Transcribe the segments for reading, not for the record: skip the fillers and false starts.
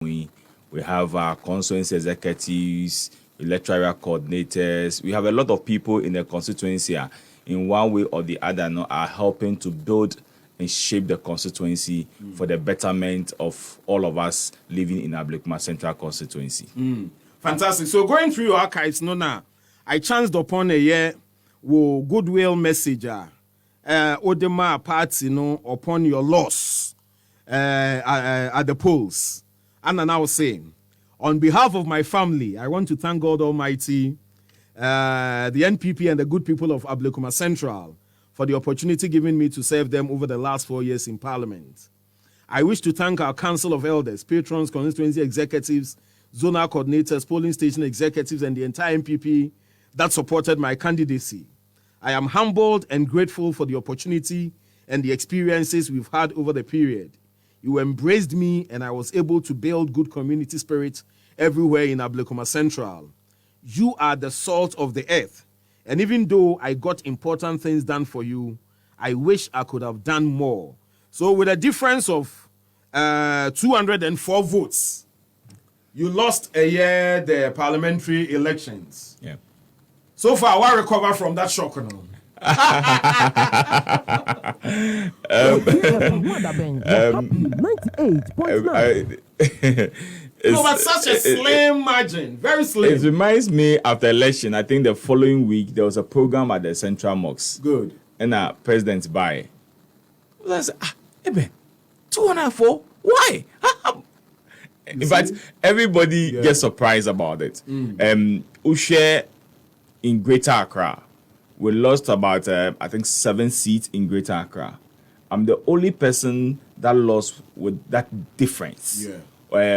We have our constituency executives, electoral coordinators. We have a lot of people in the constituency in one way or the other are helping to build and shape the constituency for the betterment of all of us living in Ablekuma Central constituency. Fantastic. So going through your archives, now, I chanced upon a year with goodwill message. Odema parts, upon your loss at the polls. And I was saying, on behalf of my family, I want to thank God Almighty, the NPP and the good people of Ablekuma Central for the opportunity given me to serve them over the last 4 years in Parliament. I wish to thank our Council of Elders, patrons, constituency executives, zonal coordinators, polling station executives, and the entire NPP that supported my candidacy. I am humbled and grateful for the opportunity and the experiences we've had over the period. You embraced me, and I was able to build good community spirit everywhere in Ablekuma Central. You are the salt of the earth. And even though I got important things done for you, I wish I could have done more. So with a difference of 204 votes, you lost a year the parliamentary elections. Yeah. So far, what recover from that shock? But such a slim margin, very slim. It reminds me after election, I think the following week there was a program at the Central Mosque. Good. And President Bai. I said, 204? Why? In fact, everybody gets surprised about it. Ushe in Greater Accra, we lost about, I think, 7 seats in Greater Accra. I'm the only person that lost with that difference. Yeah.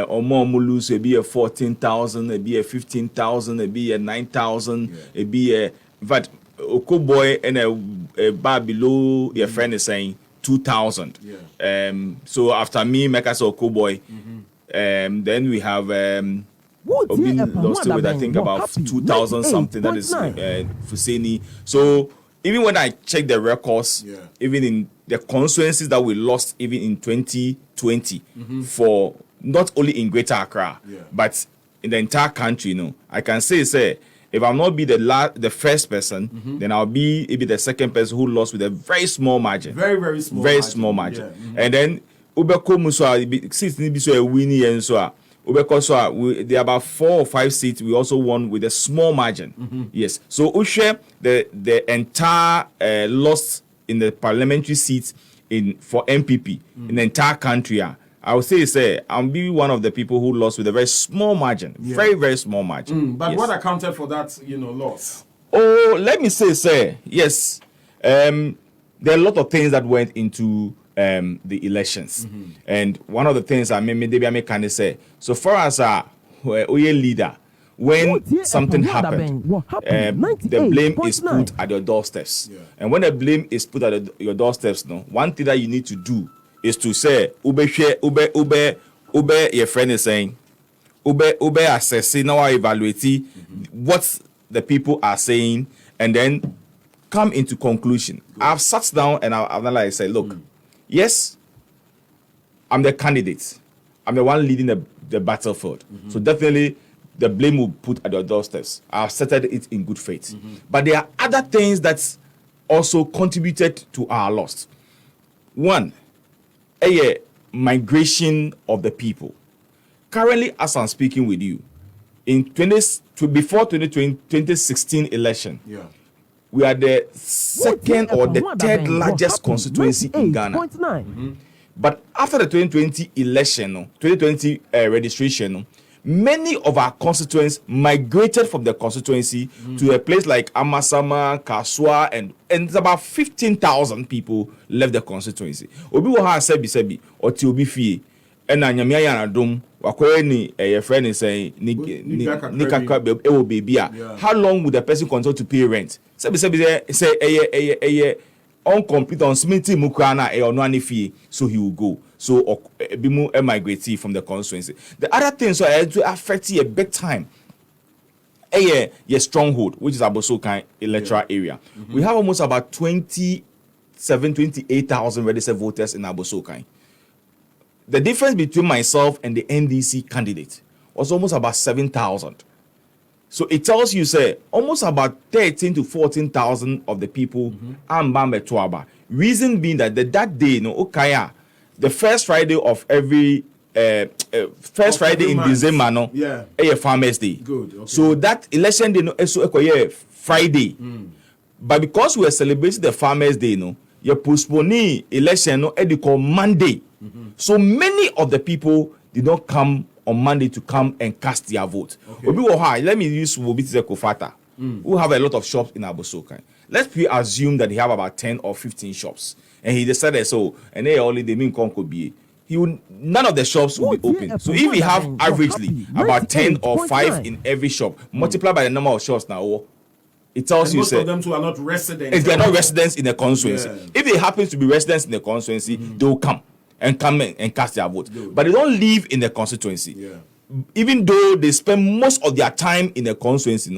Lose, it be a 14,000, it be a 15,000, it be a 9,000, it be a. In fact, Okoboy and a bar below your friend is saying 2,000. Yeah. So after me, Meka say Okoboy, then we have Obin lost it with I think about 2,000 something. That is Fuseni. So even when I check the records, even in the constituencies that we lost, even in 2020, for not only in Greater Accra, but in the entire country, I can say, if I'll not be the first person, then I'll be maybe the second person who lost with a very small margin. Very small. Very small margin. And then Ubeko Muswa, since Nibiso a winning and so Ubeko there are about 4 or 5 seats. We also won with a small margin. Yes. So Ushe, the entire loss in the parliamentary seats for MPP in the entire country. I would say, I'll be one of the people who lost with a very small margin. Very, very small margin. But what accounted for that, loss? Oh, let me say, yes. There are a lot of things that went into the elections. And one of the things I can say, so far as a leader, when something happened, the blame is put at your doorsteps. And when the blame is put at your doorsteps, one thing that you need to do is to say, your friend is saying, assessing, now evaluate what the people are saying, and then come into conclusion. I've sat down and I've analyzed, say, look, yes, I'm the candidate. I'm the one leading the battlefield. So definitely the blame will put at your doorsteps. I've settled it in good faith. But there are other things that also contributed to our loss. One, a migration of the people. Currently, as I'm speaking with you, before 2016 election, we are the second or the third largest constituency in Ghana. But after the 2020 election, 2020 registration, many of our constituents migrated from the constituency to a place like Amasama, Kaswa, and it's about 15,000 people left the constituency. Obi wo ha sebi oti obi fie ena nyamia ya na dom wakoye ni your friend is saying ni kakra e wo baby a. How long would the person continue to pay rent? Sebi say uncomplete on smithy mukana e ono ani fie, so he will go. So bimu migrate from the constituency. The other thing so I to affect you a big time. Your stronghold, which is Abosokan electoral area. We have almost about 28,000 registered voters in Abosokan. the difference between myself and the NDC candidate was almost about 7,000. So it tells you, say, almost about 13 to 14,000 of the people are Mbambe Tuaba. Reason being that that day, Okaya, the first Friday of every first Friday in December, a Farmers Day. Good. Okay. So that election day, so Friday. But because we are celebrating the Farmers Day, you postpone election Monday. So many of the people did not come on Monday to come and cast their vote. Okay. Let me use Wobiti Kofata, who have a lot of shops in Abosokan. Let's assume that he have about 10 or 15 shops. And he decided so, and they only the mean could be. None of the shops will be open. So if we have averagely about 10 or 5 in every shop, multiply by the number of shops now, it tells and you most of them too are not residents. If they are not residents in the constituency, if they happen to be residents in the constituency, they will come and cast their vote. Good. But they don't live in the constituency. Yeah. Even though they spend most of their time in the constituency,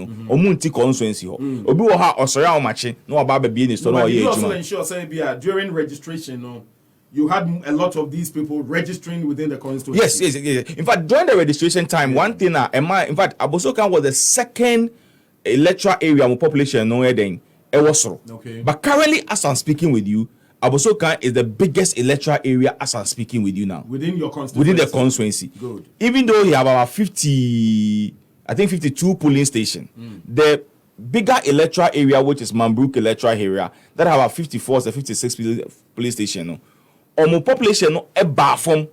constituency. Obi wo ha osori awmache no aba ba bi ni so no ye you also ensure say during registration you had a lot of these people registering within the constituency. Yes. In fact, during the registration time, one thing in fact, Abosokan was the second electoral area of population Okay. But currently, as I'm speaking with you, Abosokan is the biggest electoral area as I'm speaking with you now. Within your constituency? Within the constituency. Good. Even though you have about 52 polling stations, the bigger electoral area, which is Mambrook electoral area, that have about 54 to 56 polling stations, population a bar from.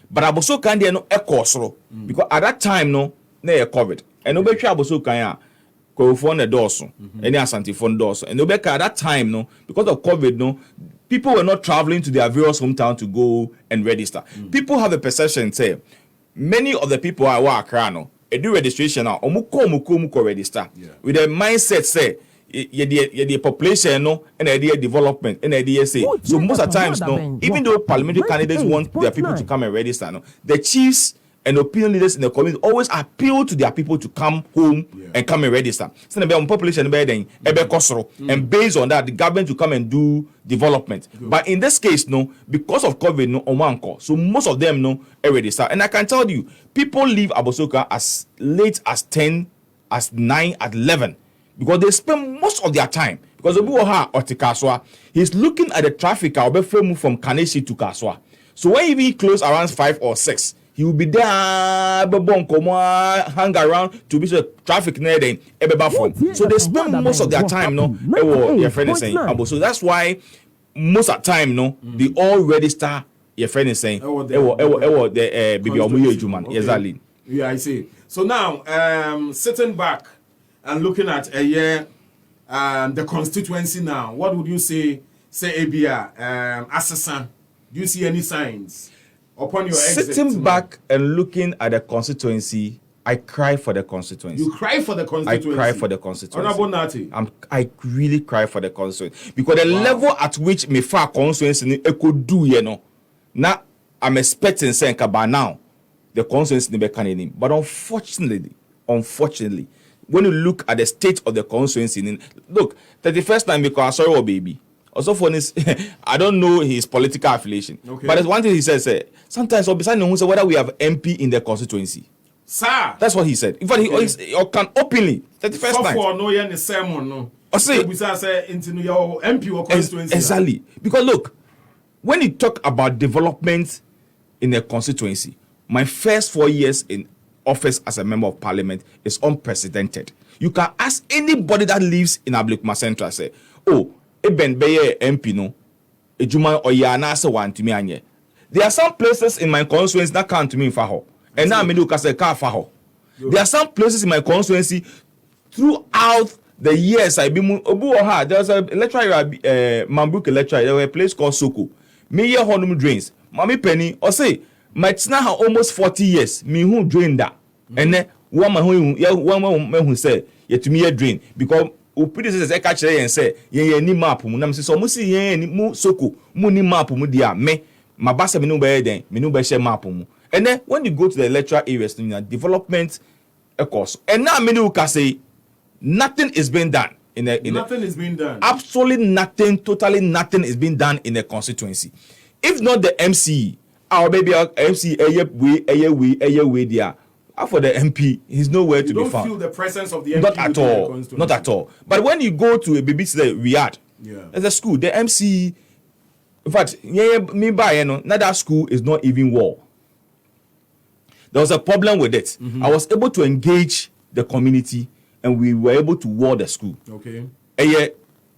But Abosokan there no a course because at that time no COVID. And no better Abosokan phone doorso, any Asante phone doorso. And at that time, because of COVID, people were not traveling to their various hometown to go and register. People have a perception, say, many of the people are Accra, do registration now, muko register. With the mindset, say, the population, and idea development, and idea say. So most of the times, even though parliamentary candidates want their people to come and register, the chiefs and opinion leaders in the community always appeal to their people to come home and come and register. So the population and based on that, the government will come and do development. Good. But in this case, because of COVID, so most of them register. And I can tell you, people leave Abosoka as late as 10, as 9, at 11, because they spend most of their time. Because Obuoha or Kaswa, he's looking at the traffic from Kaneshi to Kaswa. So when he close around 5 or 6. He will be there, hang around to be sure traffic near them. So they spend most of their time, your friend is saying. So that's why most of the time, they all register. Your friend is saying, the baby Omuye exactly. Yeah, I see. So now, sitting back and looking at the constituency now, what would you say ABR, assassin? Do you see any signs? Upon your sitting back and looking at the constituency, I cry for the constituency. You cry for the constituency? I cry for the constituency. Honorable Nartey? I really cry for the constituency. Because the level at which me far constituency could do, now I'm expecting saying by now, the constituency never can. But unfortunately, when you look at the state of the constituency, look, 31st time because I saw baby. Also for this, I don't know his political affiliation. Okay. But there's one thing he says, sometimes whether we have MP in the constituency. Sir. That's what he said. In fact, he can openly. 31st time. For no sermon, no. Exactly. Because look, when you talk about development in a constituency, my first 4 years in office as a member of parliament is unprecedented. You can ask anybody that lives in Ablekuma Central, say, Eben beye MP no ejuma oyana se want me anye. There are some places in my constituency that can't me faho. And now me do kase ka faho. There are some places in my constituency throughout the years I been obuoha. There's a electoral Mambrook electoral. There were a place called Soko. Me ye honum drains. Mami penny or say my tina ha almost 40 years. Me who drain that. And then one man who say yet to me a drain because predecessors catch and say ni map mu nam so mo si ni mu Soko mu ni map mu dia me mabasa me no be den me no be share map mu. And then when you go to the electoral areas, development course, and now me no can say nothing is being done nothing is being done. Absolutely nothing, totally nothing is being done in the constituency. If not the MC, our baby MC a way there. For the MP, he's nowhere to be found. You don't feel the presence of the MP. Not at all. Not at all. But when you go to a baby today, Riyadh, there's a school, the MC. In fact, me by that school is not even war. There was a problem with it. I was able to engage the community, and we were able to ward the school. Okay.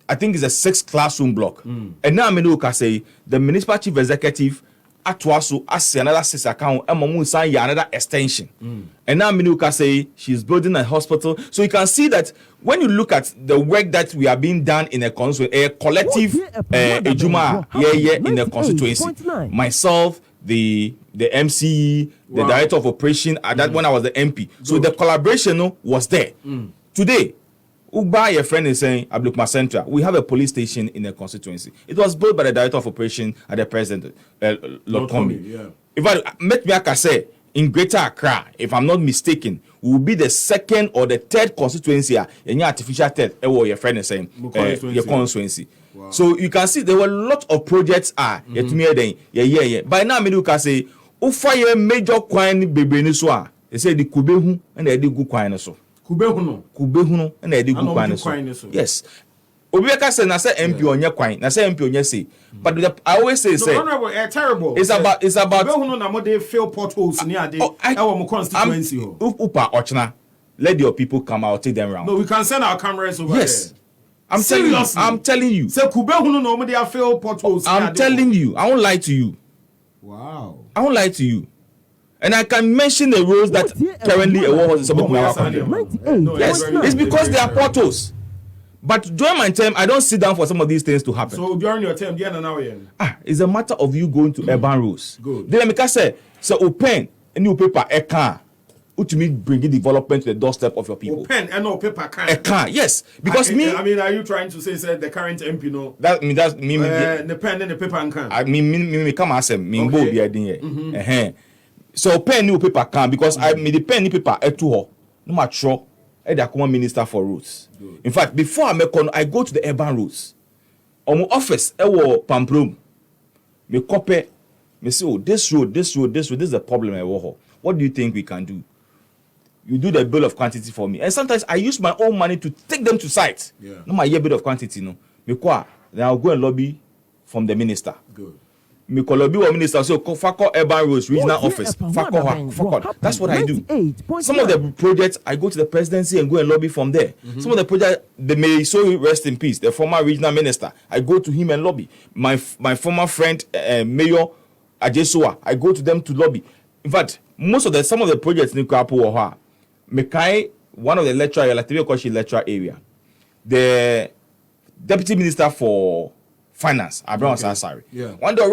I think it's a 6 classroom block. And now I can say the municipal chief executive Atwaso as another 6 account and another extension. And now I can say she's building a hospital. So you can see that when you look at the work that we are being done in a collective ejuma in the constituency. Myself, the MC, the director of operation at that when I was the MP. So the collaboration was there. Today, Uba, your friend is saying, Ablukma Central, we have a police station in the constituency. It was built by the director of operation at the president, Lord Comey. If I make me say, in Greater Accra, if I'm not mistaken, will be the 2nd or the 3rd constituency in your artificial third, your friend is saying, your constituency. Wow. So you can see there were a lot of projects yet me yeah. By now, I can say, Ufaya major coin baby niswa. They say the Kubehu and they did good coin so. Kubehuno and they did good coin so. Yes. Obiaka say na say MP on your coin, na say MP on your say. But I always say terrible. It's about Kubehuno na mo dey fill potholes near our constituency. Upa Ochna. Let your people come out, take them around. No, we can send our cameras over there. I'm telling you. Say Kubehuno no mo dey fill potholes. I'm telling you. I won't lie to you. Wow. I won't lie to you. And I can mention the roads that currently a war is about to Yes, it's because they are potholes. But during my term, I don't sit down for some of these things to happen. So during your term, it's a matter of you going to urban roads. Good. Then I say, so open a new paper, a car, to me bringing development to the doorstep of your people. Open and no paper can. A car, yes, because are you trying to say the current MP no? That's me. The pen and the paper and can. I me come as me go be idea. So pen new paper can because I me the pen new paper to her. No matter. The common minister for roads. Good. In fact, before I go to the urban roads. On my office, I will Pamplum. Me copy. Me say, this road. This is the problem I will. What do you think we can do? You do the bill of quantity for me. And sometimes I use my own money to take them to site. Yeah. No, my year bill of quantity, no. Then I'll go and lobby from the minister. Good. Me lobby one minister, so Fako Urban Roads Regional Office. Fako. That's what I do. Some of the projects, I go to the presidency and go and lobby from there. Some of the projects, they may so rest in peace. The former regional minister, I go to him and lobby. My former friend, Mayor Ajesoa, I go to them to lobby. In fact, some of the projects in Kwapo Mekai, one of the lecturer area, the deputy minister for finance, Abraham Sansari. Yeah. One day,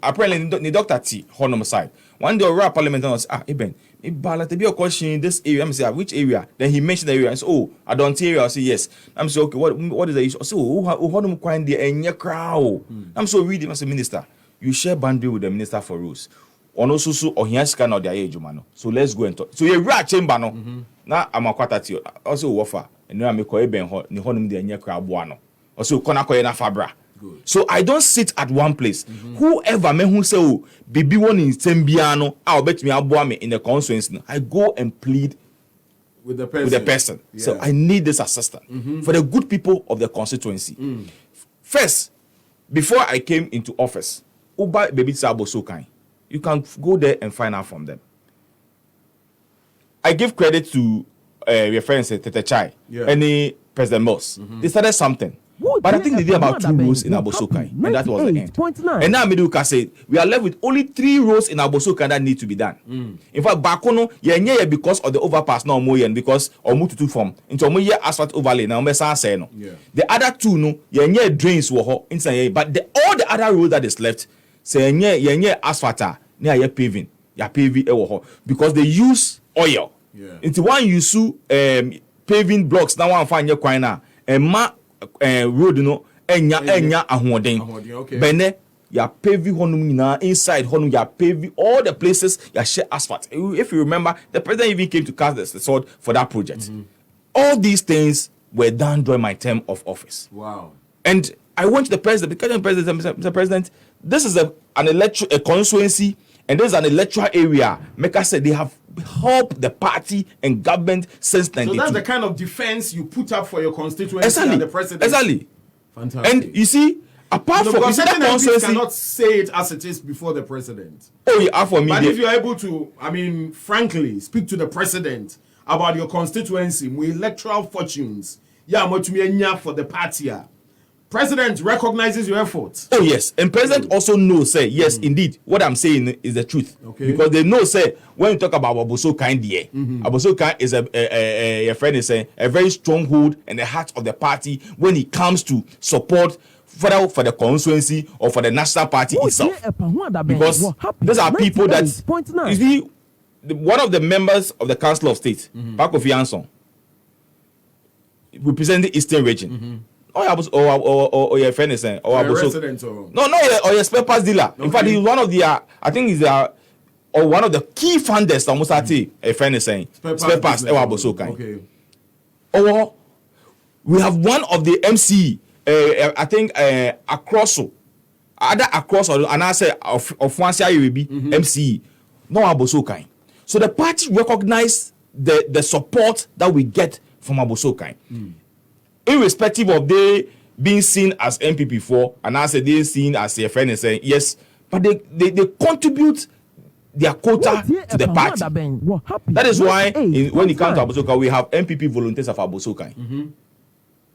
apparently, the Dr. T, Honor side. One day, a parliament was Eben, to be a question in this area. I'm saying, which area? Then he mentioned the area and said, I don't area. I say, yes. I'm saying, okay, what is the issue? I say, who quite the any crowd? I'm so reading as a minister. You share boundary with the minister for rules. Or no, so or he has can or their age, man. So let's go and talk. So you're right, chamber, no. Now I'm a quarter to you. Also, offer. And now I'm a coeben, the honum the any crowd, buano. Also, Konakoyana Fabra. Good. So I don't sit at one place. Whoever me who say, oh, baby one in Sembiano, I'll bet me Abuame in the constituency. I go and plead with the person. Yeah. So I need this assistance for the good people of the constituency. First, before I came into office, Uba baby Sabo Sokai, you can go there and find out from them. I give credit to your friends Tete Chai, any President Moss. They started something. But I think they did about 2 rows in Abosokai, and that was the end. And now Meduka said, we are left with only 3 rows in Abosokai that need to be done. In fact, Bakono, because of the overpass now more because or move to form into a asphalt overlay now. The other 2 no, drains were inside, but all the other roads that is left say asphalt near paving, paving because they use oil. Into one use paving blocks now one find your coin and road no enya ahoden bene ya paving honum nyina inside honum ya paving all the places ya share asphalt. If you remember, the president even came to cast the sword for that project. All these things were done during my term of office. Wow. And I went to the president because the president, Mr. President, this is a constituency, and there's an electoral area. Mecca said they have helped the party and government since 92. So that's the kind of defense you put up for your constituency and the president. Exactly. Fantastic. And you see, apart from because that certain MPs constituency, cannot say it as it is before the president. Oh, yeah, for me. But if you're able to, frankly, speak to the president about your constituency, my electoral fortunes, for the party. President recognizes your efforts. Oh yes, and president also knows, say yes, indeed. What I'm saying is the truth, okay. Because they know, say when you talk about Aboso Kind, Aboso Kind is a friend is saying a very stronghold and the heart of the party when it comes to support for the constituency or for the national party itself. Because these are people that you see, one of the members of the Council of State, Paco Fianson, representing the Eastern region. Or your friend is saying, or resident or or your spare parts dealer. Okay. In fact, he's one of the I think he's or one of the key funders. Almost a friend is saying spare parts. Okay. Or we have one of the MC. I think across and I say of one MC. No Abosokai. So the party recognize the support that we get from Abosokai. Irrespective of they being seen as MPP for, and I say they seen as a friend and saying yes, but they contribute their quota to the party. That is why when it comes to Abosokai, we have MPP volunteers of Abosokai.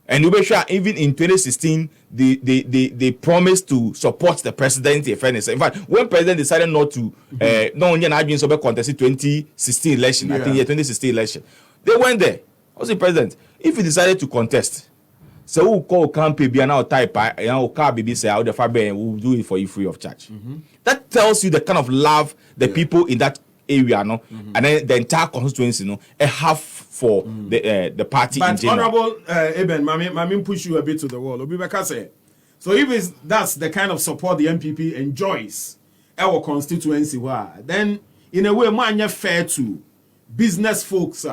And we sure even in 2016, they promised to support the president. A friend and saying, in fact, when president decided not to, no one had been so contested 2016 election. I think 2016 election, they went there. I was the president. If he decided to contest, so we'll call campaign be now type car baby say out the fabric and we'll do it for you free of charge. That tells you the kind of love the people in that area, and then the entire constituency, have for the party. But in general. Honorable Eben, Mami push you a bit to the wall. Obibeka say, so if that's the kind of support the MPP enjoys our constituency, then in a way, man, fair to business folks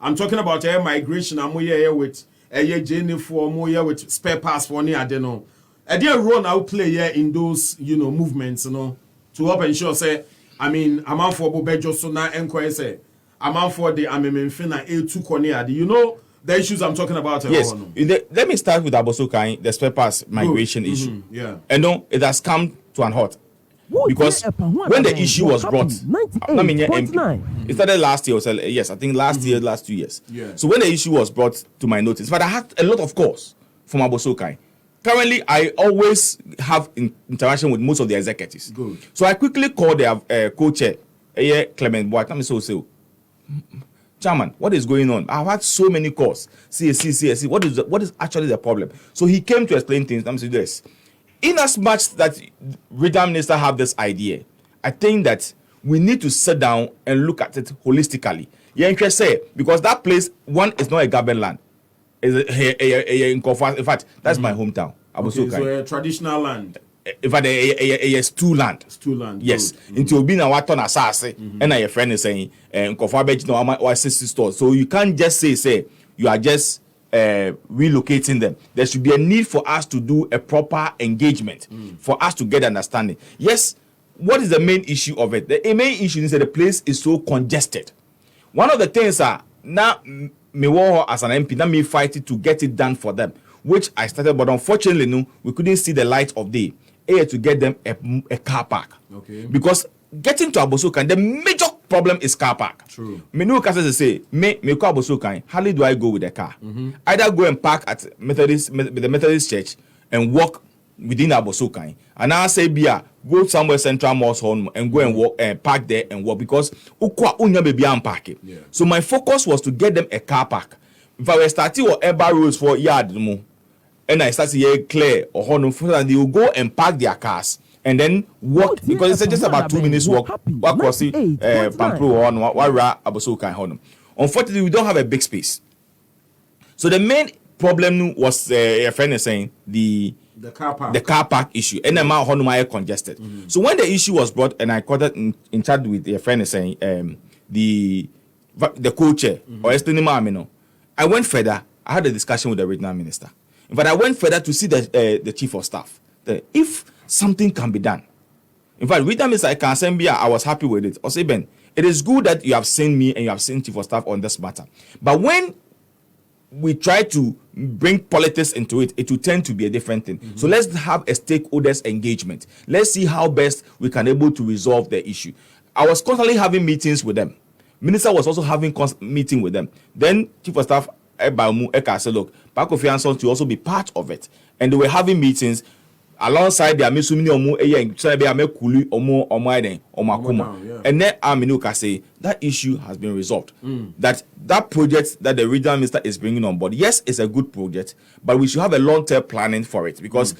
I'm talking about migration. I'm here with Jennifer, with spare parts for I don't know. I didn't run out play here in those movements, to help ensure say. I'm out for Bobejo so now enquire say. I'm out for the Amemfina A2 Cornea. Do you know the issues I'm talking about? Yes. Let me start with Abosokai, the spare parts migration issue. Yeah. And it has come to an halt. Because when the issue was brought, it started last year. Yes, I think last 2 years. Yeah. So when the issue was brought to my notice, but I had a lot of calls from Abosokai. Currently, I always have interaction with most of the executives. Good. So I quickly called their co-chair, Clement Boateng. So, Chairman, what is going on? I've had so many calls. CSC. What is actually the problem? So he came to explain things. I'm saying this. In as much that regional minister have this idea, I think that we need to sit down and look at it holistically. Yeah, say because that place one is not a government land. In fact, that's my hometown. Okay, so a traditional land. In fact, a stew land. Stew land. Yes. Into being a waton asase, and your friend is saying, stores. So you can't just say you are just relocating them. There should be a need for us to do a proper engagement for us to get understanding. Yes, what is the main issue of it? The main issue is that the place is so congested. One of the things are now me as an MP, now me fight it to get it done for them, which I started, but unfortunately, no, we couldn't see the light of day. To get them a car park. Okay. Because getting to Abosokan, the major problem is car park. True. Many customers say, me call Abosokan, hardly do I go with the car. Either go and park at the Methodist church and walk within Abosokan. And I say, go somewhere Central Mosque home and go and walk and park there and walk because parking. Yeah. So my focus was to get them a car park. If I were starting with Eba rules for yard, and I start to hear clear or honor, they will go and park their cars and then walk because it's just about 2 minutes walk across the Pampro on Wara Abosokan Honor. Unfortunately, we don't have a big space. So the main problem was a friend is saying the car park issue and the amount of congested. So when the issue was brought and I got in charge with a friend is saying the co-chair or Estinima, I went further. I had a discussion with the regional minister. But I went further to see the chief of staff. If something can be done. In fact, with them is like Assembly, I was happy with it. Or say, Ben, it is good that you have seen me and you have seen Chief of Staff on this matter. But when we try to bring politics into it, it will tend to be a different thing. So let's have a stakeholders engagement. Let's see how best we can able to resolve the issue. I was constantly having meetings with them. Minister was also having meeting with them. Then Chief of Staff Eka said, look, Park of Fianson to also be part of it. And they were having meetings alongside their misumini omo kuli omo and then Aminuka say that issue has been resolved. That project that the regional minister is bringing on board, yes, it's a good project, but we should have a long-term planning for it because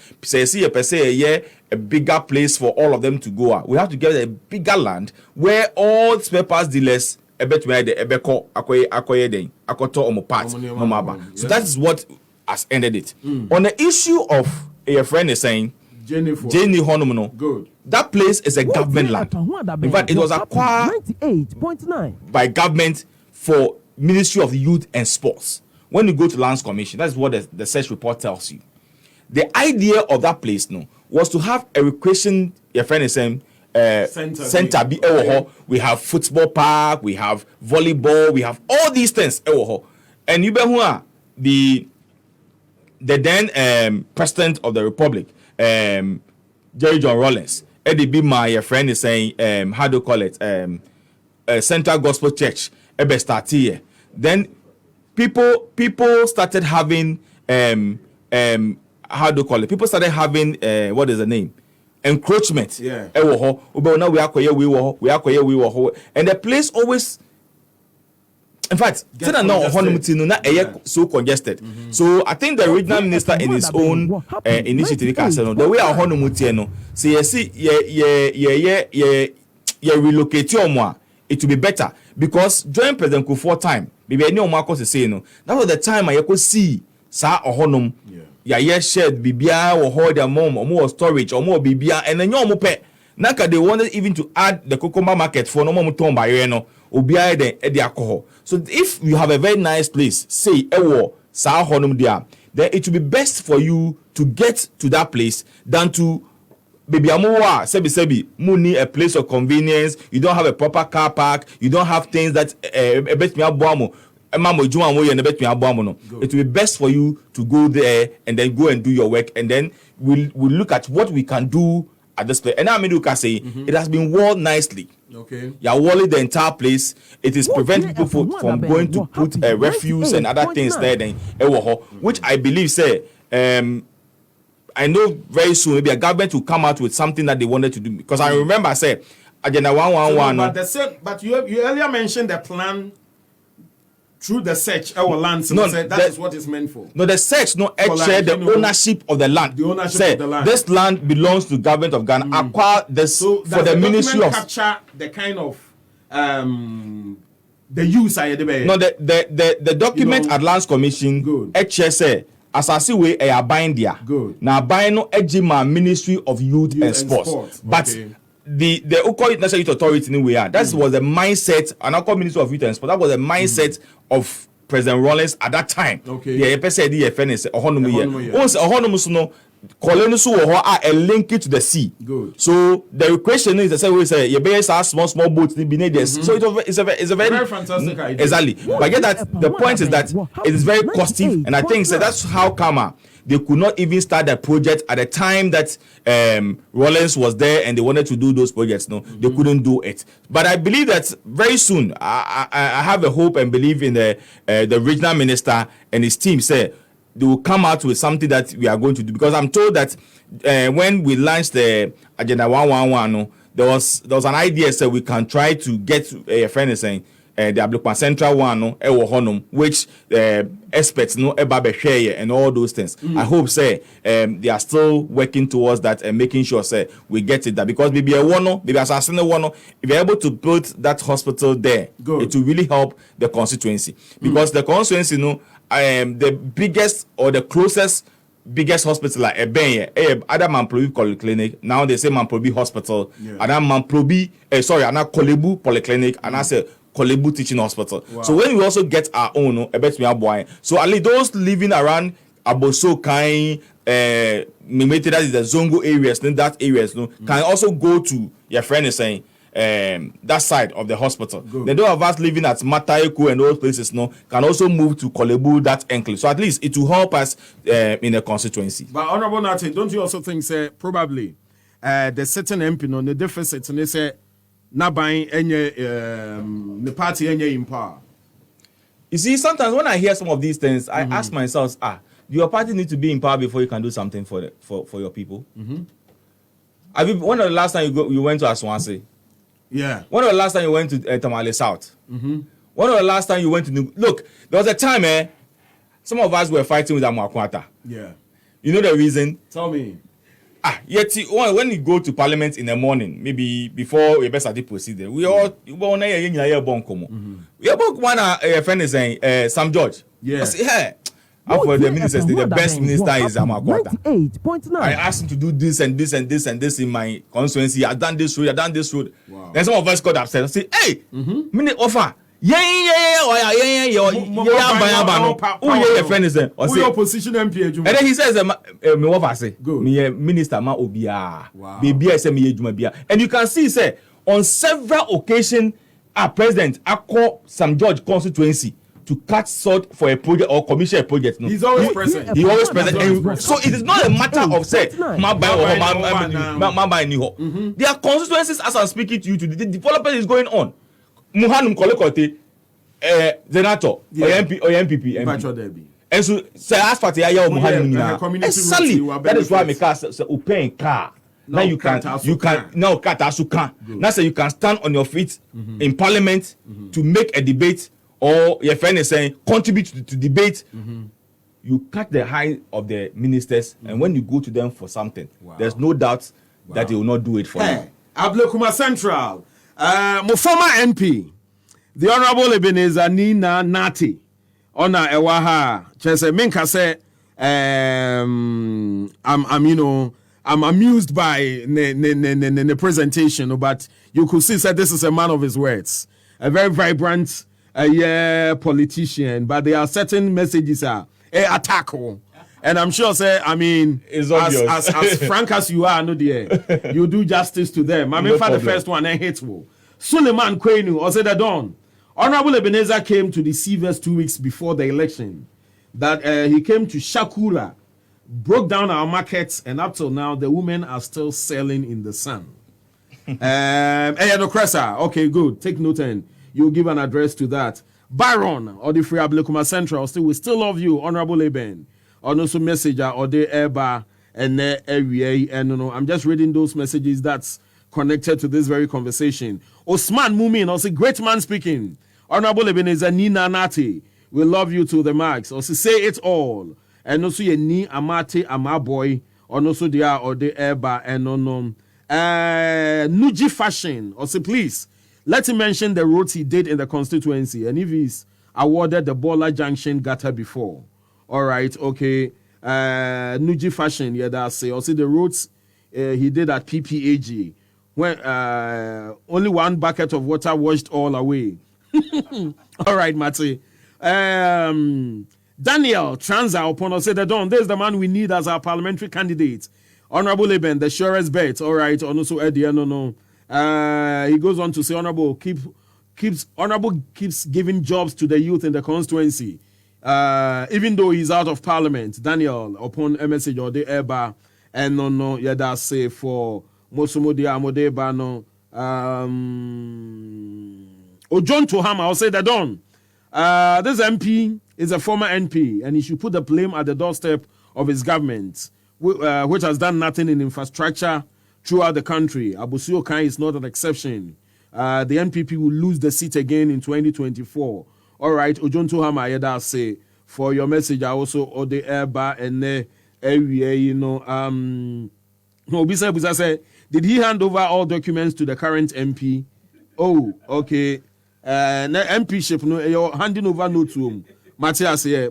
a bigger place for all of them to go. We have to get a bigger land where all spare parts dealers so that is what has ended it. On the issue of a friend is saying Jenny Honomuno, good. That place is a government land. In fact, it was acquired 98.9 by government for Ministry of Youth and Sports. When you go to Lands Commission, that's what the search report tells you. The idea of that place was to have a recreation, your friend is saying, center be we have football park, we have volleyball, we have all these things. And you know the then president of the Republic, Jerry John Rawlings, Eddie B. My friend is saying, how do you call it? Central Gospel Church, Ebe start here. Then people started having how do you call it? People started having what is the name? Encroachment. Yeah. And the place always, in fact, so congested. So I think the regional minister in his own initiative, the way our Honumutiano say, relocate your more, it will be better because during President Kufuor time, maybe any Marcos is saying that was the time I could see Sa or Honum. Shed bibia or hold their mom or more storage or more bibia and then your pet. Naka they wanted even to add the Kokoma market for no more tomb by Reno or behind the alcohol. So if you have a very nice place, say Ewo Sa Honum there, then it will be best for you to get to that place than to baby amoa sebi money a place of convenience. You don't have a proper car park, you don't have things that a bit me abuamo. It will be best for you to go there and then go and do your work, and then we'll look at what we can do at this place. And now Ameduka say it has been walled nicely. Okay. You are walling the entire place. It is preventing people from going to put refuse and other things there. Then which I believe say I know very soon maybe a government will come out with something that they wanted to do, because I remember I said agenda 111. But you earlier mentioned the plan. Through the search, our land, so that is what it's meant for. No, the search, share the ownership of the land. The ownership of the land. This land belongs to the government of Ghana. Acquire this for the Ministry of. Capture the kind of the use I had. No, the document at Lands Commission. Good. HSA. As I see we are buying there. Good. Now buying no Ejima Ministry of Youth and Sports. But the Oko National Youth Authority anyway, that was the mindset, and I call Ministry of Youth and Sport. That was the mindset of President Rawlings at that time. Okay. Yeah, said the FNS once a link it to the sea. Good. So the question is, we say you better small boats beneath this. So it's a very fantastic idea. Exactly. But I get that the point is that it is very costly, and I think that's how come they could not even start the project at the time that Rawlings was there and they wanted to do those projects. No, they couldn't do it. But I believe that very soon, I have a hope and believe in the regional minister and his team. Say they will come out with something that we are going to do, because I'm told that when we launched the Agenda 111, there was an idea so we can try to get a friend is saying. The Ablukwan Central one, which experts know about and all those things. I hope say they are still working towards that and making sure say we get it that, because maybe assassin if you're able to build that hospital there, it will really help the constituency, because the constituency the biggest or the biggest hospital like other Mamprobi Polyclinic, now they say Mamprobi Hospital, and Mamprobi Kolebu Polyclinic, and I say Kolebu Teaching Hospital. Wow. So when we also get our own, so at least those living around Aboso kind, maybe that is the Zongo areas, then that areas, no, can also go to your friend is saying. That side of the hospital. Good. Then those of us living at Mataiku and those places, no, can also move to Kolebu, that enclave. So at least it will help us in the constituency. But Honorable Nartey, don't you also think, say, probably the certain MP no the deficit and they say not buying any the party any in power? You see, sometimes when I hear some of these things, I ask myself, your party need to be in power before you can do something for your people. When was the last time you went to Aswanse? Yeah. When was the last time you went to Tamale South? When was the last time you went to Look, there was a time, some of us were fighting with Amakwata. Yeah. You know the reason? Tell me. Yet when you go to Parliament in the morning, maybe before we best proceed, we all one friend is saying Sam George. Yeah. I say, hey, for the ministers, the best minister is Amakwata. 98.9. I asked him to do this and this and this and this in my constituency. I've done this road, I've done this road. Wow. Then some of us got upset and say, hey, minute offer. Your friend is there. Who your position MP? And then he says, me what I say? Me minister ma obia. Baby I say me ejuma bia. And you can see, say, on several occasions, our president call Sam George constituency to cut sort for a project or commission a project. No. He's always present. He always present. And so it is not a matter of say, my buy new. There are constituencies as I'm speaking to you today. The development is going on. Muhanum Kolekote, Zenato, or MPP. And so, say, as for the area of Muhanum, exactly. That is why I make us open car. Now you can now cut as you can. Now say you can stand on your feet in Parliament to make a debate. Or your friend is saying contribute to debate. You cut the high of the ministers, and when you go to them for something, there's no doubt that they will not do it for you. Ablekuma Central, my former MP, the Honorable Ebenezer Nina Nartey, Ona Ewaha, Chese Minka say, I'm amused by the presentation, but you could see that this is a man of his words, a very vibrant. Politician, but there are certain messages attack. And I'm sure, as frank as you are, no dear, you do justice to them. I mean, for the first one, hateful. Suleiman Kwenu, Oseda Don. Honorable Ebenezer came to the Seavers 2 weeks before the election. That he came to Shakura, broke down our markets, and up till now, the women are still selling in the sun. Okay, good. Take note and you'll give an address to that. Baron or the Free Ablekuma Central, we still love you, Honorable Eben. Or no messenger or the Eba and and I'm just reading those messages that's connected to this very conversation. Osman Mumin, also great man speaking. Honorable Ebenezer Nina Nartey, we love you to the max. Also say it all. And also ye ni amate amaboy. Or no so dia or the Eba and Nuji Fashion. Also please. Let him mention the roads he did in the constituency and if he's awarded the Bola Junction gutter before. All right, okay. Nuji Fashion, that's say. Also the roads he did at PPAG when only one bucket of water washed all away. All right, Mate. Daniel Transa upon us said that there's the man we need as our parliamentary candidate. Honorable Eben, the surest bet. All right, and also Eddie, no. He goes on to say, Honorable keeps giving jobs to the youth in the constituency, even though he's out of parliament. Daniel, upon a message or the Eba, and that's say for Mosumodi Amodeba no. John Tohama, I'll say that Don. This MP is a former NP, and he should put the blame at the doorstep of his government, which has done nothing in infrastructure throughout the country. Abusio Kai is not an exception. The NPP will lose the seat again in 2024. All right, Ojon Tohama Yeda say for your message. I also Ode Eba and area, no, Bisa say, did he hand over all documents to the current MP? Oh, okay. MP ship no, you're handing over no to him. Matthias here,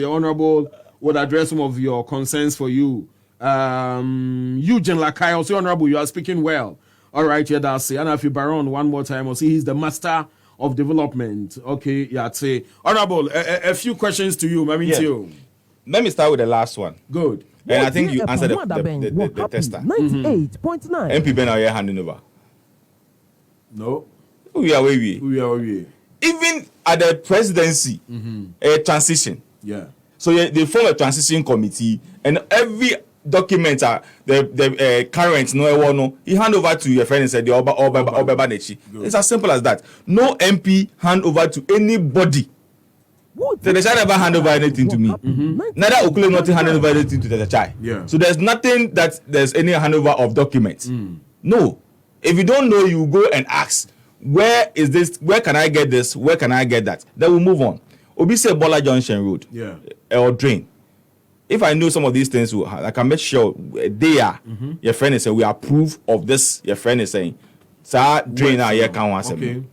Honorable would address some of your concerns for you. Eugene Lakai, also Honorable, you are speaking well. All right, yeah, that's it. And if you Baron one more time, I'll see he's the master of development. Okay, yeah, say Honorable, a few questions to you, to you. let me start with the last one. Good. And I think you answered the tester. 98.9. MP Ben are handing over. No. We are where even at the presidency, a transition. Yeah. So they form a transition committee, and every document the current no he hand over to your friend and said the Oba Nechi. It's as simple as that. No MP hand over to anybody. So they shall never hand over anything to me. Neither Okule nothing hand over anything to the child. Yeah. So there's nothing that there's any handover of documents. No. If you don't know, you go and ask, where is this? Where can I get this? Where can I get that? Then we move on. Obi say Bola Junction Road. Yeah. Or drain. If I know some of these things, I can make sure they are. Your friend is saying we approve of this. Your friend is saying, "Sir, drain our here can once." Okay.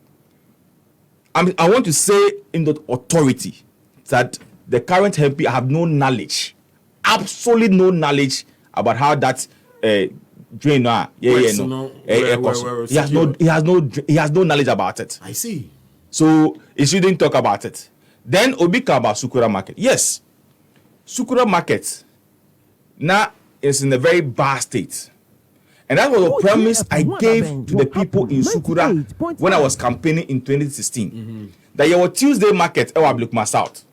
I want to say in the authority that the current MP have no knowledge, absolutely no knowledge about how that drain he has no knowledge about it. I see. So he shouldn't talk about it. Then Obika about Sukura Market. Yes, Sukura Market now is in a very bad state. And that was a promise I gave to the people in Sukura when I was campaigning in 2016. That your Tuesday market, Blukma South.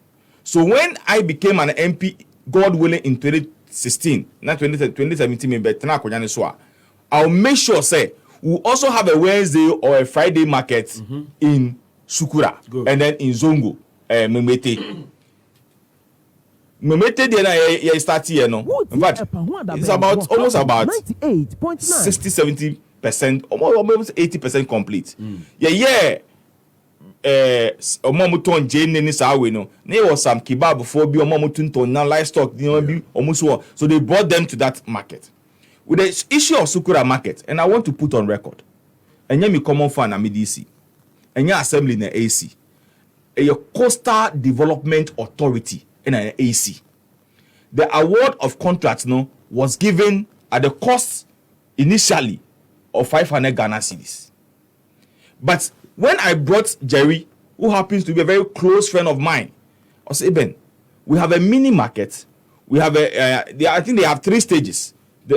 So when I became an MP, God willing, in 2016, not 2017, but I'll make sure, say, we'll also have a Wednesday or a Friday market in Sukura. Good. And then in Zongo, Memete. Memete then start here, no. In fact, it's about almost about 60-70%, almost 80% complete. Omomuton Jane ni sawe no. There was some kebab before be omomutun now livestock, be almost so they brought them to that market. With the issue of Sukura market, and I want to put on record. And me common fan na MDC. And assembly na AC. A Coastal Development Authority in an AC. The award of contracts was given at the cost initially of 500 Ghana cedis. But when I brought Jerry, who happens to be a very close friend of mine, I said, Ben, we have a mini market. We have I think they have 3 stages.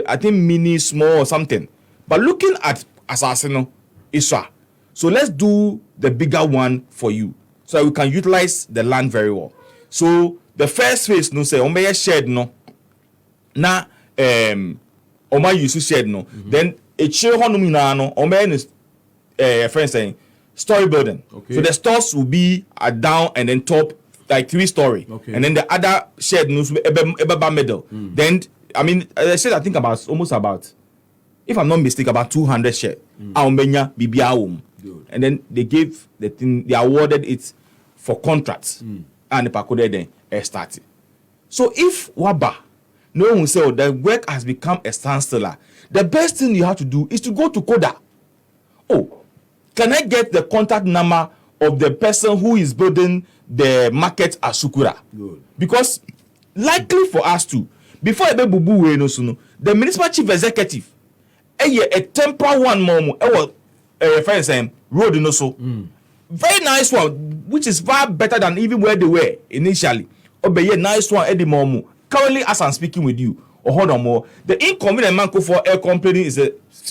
I think mini, small, or something. But looking at Asasino, Isra, so let's do the bigger one for you, so that we can utilize the land very well. So the first phase, say, Omaya shed na Oma Yusu shed then a chair honumina Omaya is friend saying story building. Okay. So the stores will be down and then top, like 3-story. Okay. And then the other shed will be eba middle. Then I mean, I said I think almost about, if I'm not mistaken, about 200 shed. And then they gave the thing, they awarded it for contracts. And the pakode then started. So if Waba, no one say the work has become a standstill, the best thing you have to do is to go to Koda. Oh, can I get the contact number of the person who is building the market at Sukura? Good. Because likely for us to, before the municipal chief executive, a temporary one more, friend saying road very nice one, which is far better than even where they were initially. Nice one at the moment. Currently, as I'm speaking with you, or hold on more, the inconvenient man for air complaining is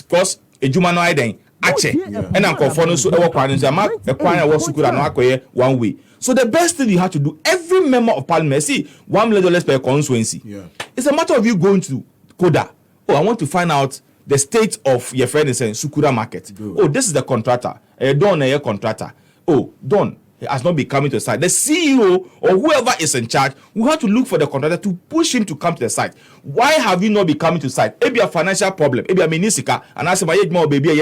because a Jumano Iden. And I'm conforming to our quarters. I'm a Sukura one way. So the best thing you have to do, every member of parliament, see, $1 million per constituency. Yeah. It's a matter of you going to Koda. Oh, I want to find out the state of your friend is in Sukura market. Good. Oh, this is the contractor. Don, a contractor. Oh, Don has not been coming to the site. The CEO or whoever is in charge will have to look for the contractor to push him to come to the site. Why have you not been coming to the site? Maybe a financial problem, maybe a minisika, and I say, my baby,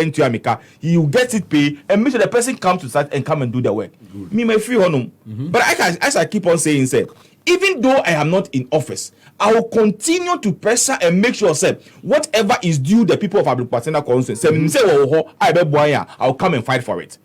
he will get it paid and make sure the person comes to the site and come and do the work. Good. Me, my free honum. But as I keep on saying, say, even though I am not in office, I will continue to pressure and make sure, say, whatever is due the people of Ablukpatena constituency, I will come and fight for it.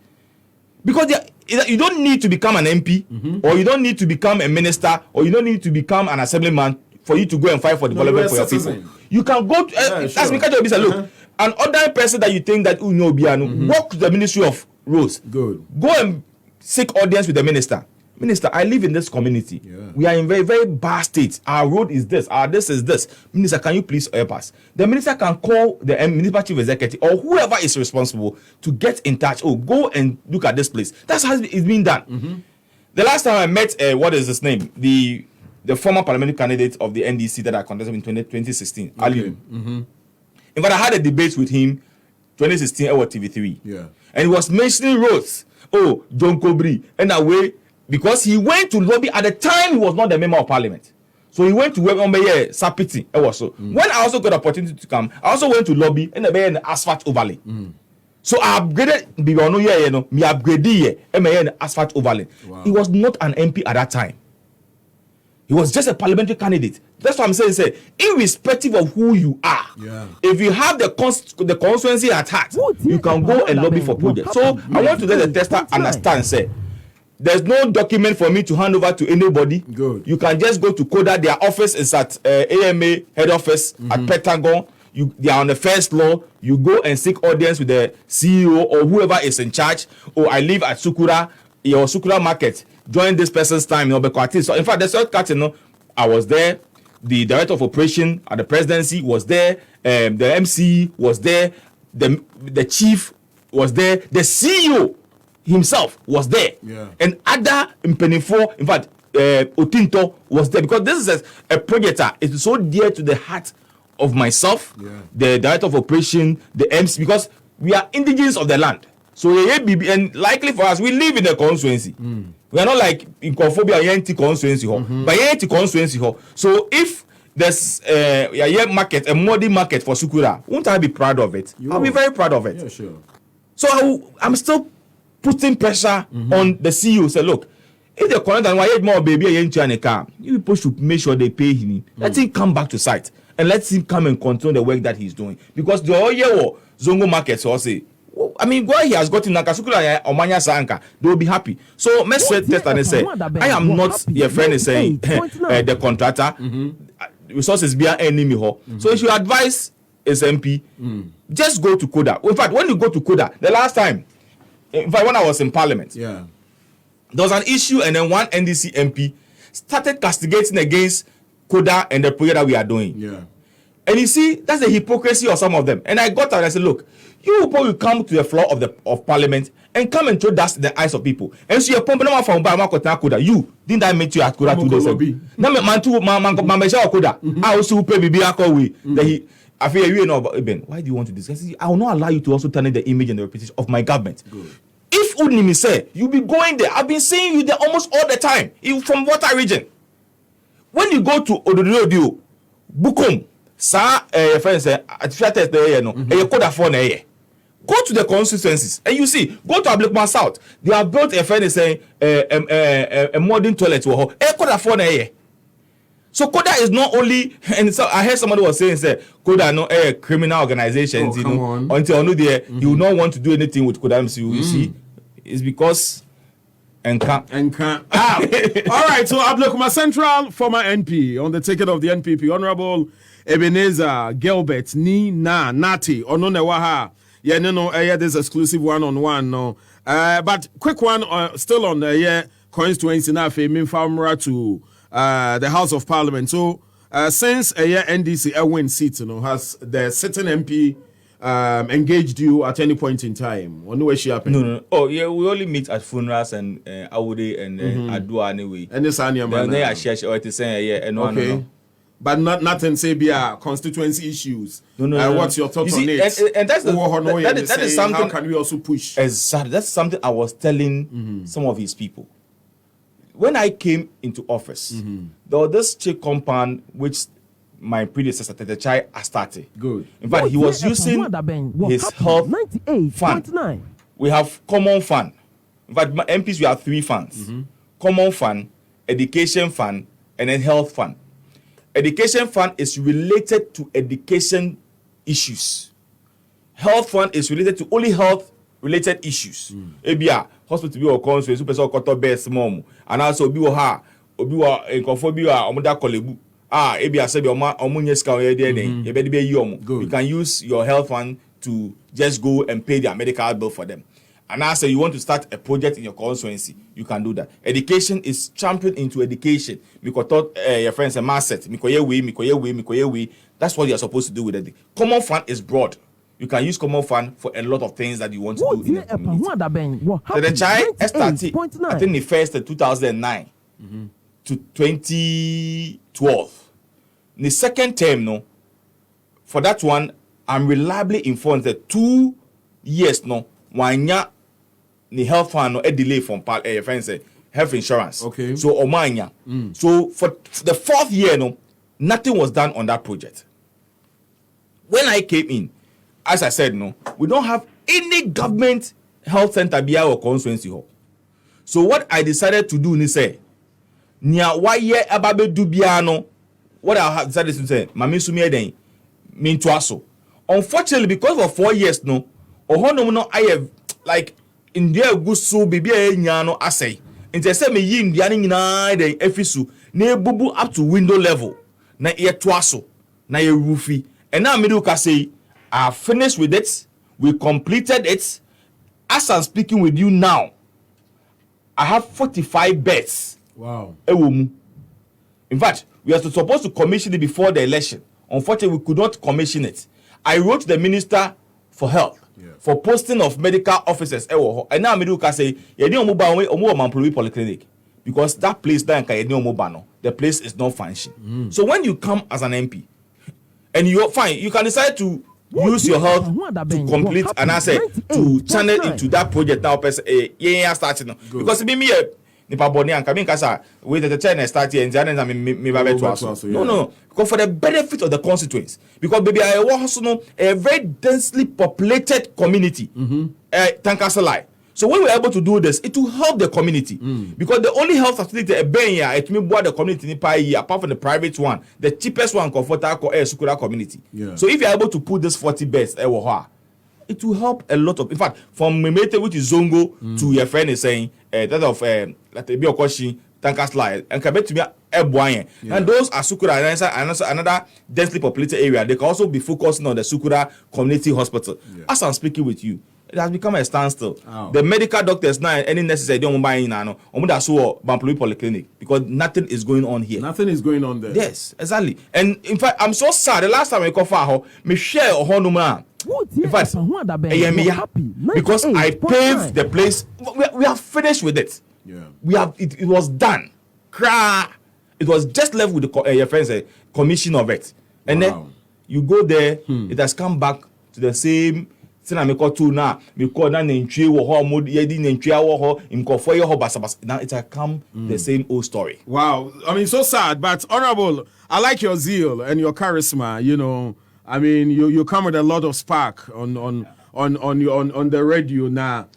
Because you don't need to become an MP, or you don't need to become a minister, or you don't need to become an assemblyman for you to go and fight for development for your people. You can go to, as Mikajo say, look, an ordinary person that you think that walk to the Ministry of Roads. Good. Go and seek audience with the minister. Minister, I live in this community. We are in very, very bad state. Our road is this, our this is this. Minister, can you please help us? The minister can call the municipal chief executive or whoever is responsible to get in touch. Oh, go and look at this place. That's how it's been done. The last time I met, what is his name? The former parliamentary candidate of the NDC that I contested in 2016, Ali. In fact, I had a debate with him 2016 at TV3. And he was mentioning roads. Oh, John Kobri. And away, because he went to lobby at the time he was not the member of parliament. So he went to Webomeye Sapiti. When I also got the opportunity to come, I also went to lobby and the asphalt overlay. So I upgraded me upgraded asphalt overlay. He was not an MP at that time. He was just a parliamentary candidate. That's what I'm saying. Irrespective of who you are, if you have the constituency at heart, you can go and lobby for projects. So I want to let the tester understand, there's no document for me to hand over to anybody. Good. You can just go to CODA. Their office is at AMA head office at Pentagon. They are on the first floor. You go and seek audience with the CEO or whoever is in charge. Oh, I live at Sukura, your Sukura market. Join this person's time. So in fact, the shortcut, I was there. The director of operation at the presidency was there. The MC was there. The chief was there. The CEO himself was there. And other Mpenifo, in fact, Otinto was there, because this is a project. It is so dear to the heart of myself, the director of operation, the MC, because we are indigenous of the land. So and likely for us, we live in the constituency. We are not like in Konfobia Yenti constituency, but Yenti constituency. So if there's a market, a modern market for Sukura, won't I be proud of it? I'll be very proud of it. Yeah, sure. So I'm still putting pressure on the CEO. Say, look, if the connect and why more baby into a car, you people should make sure they pay him. Let him come back to site and let him come and continue the work that he's doing. Because the whole Zongo markets also say, I mean, why he has gotten Nakasukura or Manya Sanka, they will be happy. So, let's say test and say, I am not your friend is saying the contractor, resources be an enemy. So, if you advise SMP, just go to CODA. In fact, when you go to CODA, the last time, in fact, when I was in parliament, there was an issue, and then one NDC MP started castigating against CODA and the project that we are doing. And you see, that's the hypocrisy of some of them. And I got out and I said, look, you people will come to the floor of parliament and come and throw dust in the eyes of people. And so you're pumping them from CODA. You didn't I meet you at CODA 2 days ago? Now, I also pay BB. I feel you know about Eben. Why do you want to discuss? I will not allow you to also turn the image and the reputation of my government. Good. If Udnimi say you'll be going there, I've been seeing you there almost all the time. You from water region. When you go to Ododio, Bukum, sa friends say artificial test there no, you code for na go to the constituencies and you see, go to Ablekman South. They have built a friend saying a modern toilet for code for na. So CODA is not only, and so I heard somebody was saying, say CODA no criminal organizations, until there you will not want to do anything with CODA MCU. You see, it's because and can't. All right, so Ablekuma Central, former MP on the ticket of the NPP, Honorable Ebenezer Gilbert Ni Na Nartey Ononewaha. Yeah, no, this exclusive one-on-one, no. But quick one, still on the constituency now, Famra to the House of Parliament. So since a year NDC win seat, has the sitting MP engaged you at any point in time? Or no way she happened? No. Oh yeah, we only meet at funerals and Awude and Adua anyway. And this annual man. They are sharing or to say and no. But nothing say be constituency issues. No. What's your thoughts on it? And that's that is something. How can we also push? Exactly. That's something I was telling some of his people. When I came into office, there was this chick compound which my predecessor, Tetechai, started. Good. In fact, he was using his health fund. We have common fund. In fact, MPs, we have 3 funds. Common fund, education fund, and then health fund. Education fund is related to education issues. Health fund is related to only health-related issues. Ebia, hospital be or council, super so koto best mom, and also be or ha, or be or a conphobia or moda kolebu. Ebia said your ma or munyeska or you better be yom. You can use your health fund to just go and pay their medical bill for them. and I say you want to start a project in your constituency, you can do that. Education is championed into education. Because thought your friends a mindset. That's what you're supposed to do with it. Common fund is broad. You can use common fund for a lot of things that you want to do in the community. So the child started, I think the first in 2009 to 2012. The second term, no, for that one, I'm reliably informed that 2 years, no, one year, the health fund, no, a delay from health insurance. Okay. So, Omanya. So, for the 4th year, no, nothing was done on that project. When I came in, as I said, no, we don't have any government health center bia or constituency hall. So what I decided to do is say, nia why ye ababe do bia no, what I have decided to say, mami sumi eden, mean to aso. Unfortunately, because of 4 years, no, no, I have like India gusu bibi nyano asay. Inte say me yin diani nyina den efisu na bubu up to window level na ye to aso na ye roofy. And now middle can say I have finished with it. We completed it. As I'm speaking with you now, I have 45 beds. Wow. In fact, we are supposed to commission it before the election. Unfortunately, we could not commission it. I wrote the Minister for Health for posting of medical officers. And now middle can say, polyclinic. Because that place, the place is not functioning. So when you come as an MP, and you're fine, you can decide to use your health to complete and I say to channel into that project now starting because me nipa boni anka me nkasa we the channel start here and then me ba beto aso no because for the benefit of the constituents because baby I was a very densely populated community tankasali. So when we're able to do this, it will help the community because the only health facility it may board the community apart from the private one, the cheapest one comfortable Sukura community. So if you're able to put this 40 beds, it will help a lot of. In fact, from Memete, which is Zongo, to your friend is saying that of Latebiokoshi, Tankasli, and Kabet to be Ebwanye. And those are Sukura and another densely populated area. They can also be focusing on the Sukura Community Hospital. As I'm speaking with you, it has become a standstill. The medical doctors now any necessary don't buy in Bampului Polyclinic because nothing is going on here. Nothing is going on there. Yes, exactly. And in fact, I'm so sad. The last time I call for me share a honuma. In fact, I am happy because I paved the place. We have finished with it. We have it was done. It was just left with the your friends commission of it. And then you go there, it has come back to the same. Now it has come the same old story. Wow, I mean, so sad, but honorable. I like your zeal and your charisma. You know, I mean, you come with a lot of spark on the radio now.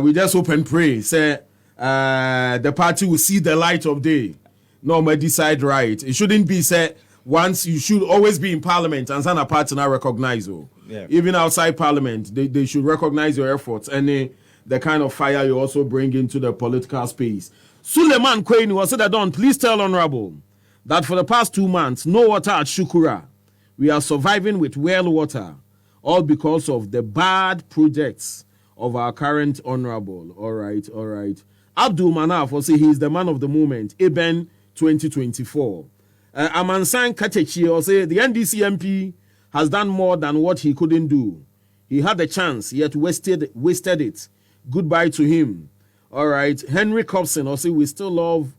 We just hope and pray, say the party will see the light of day. No, may decide right. It shouldn't be said. Once you should always be in parliament and some party now recognize you. Even outside parliament, they should recognize your efforts and the kind of fire you also bring into the political space. Suleiman Quain was said that on. Please tell honorable that for the past 2 months, no water at Shukura. We are surviving with well water, all because of the bad projects of our current honorable. All right. Abdul Manaf will say he is the man of the moment. Eben 2024. Amansan Katechi will say the NDC MP has done more than what he couldn't do. He had the chance, yet wasted it. Goodbye to him. All right. Henry Cobson will say we still love.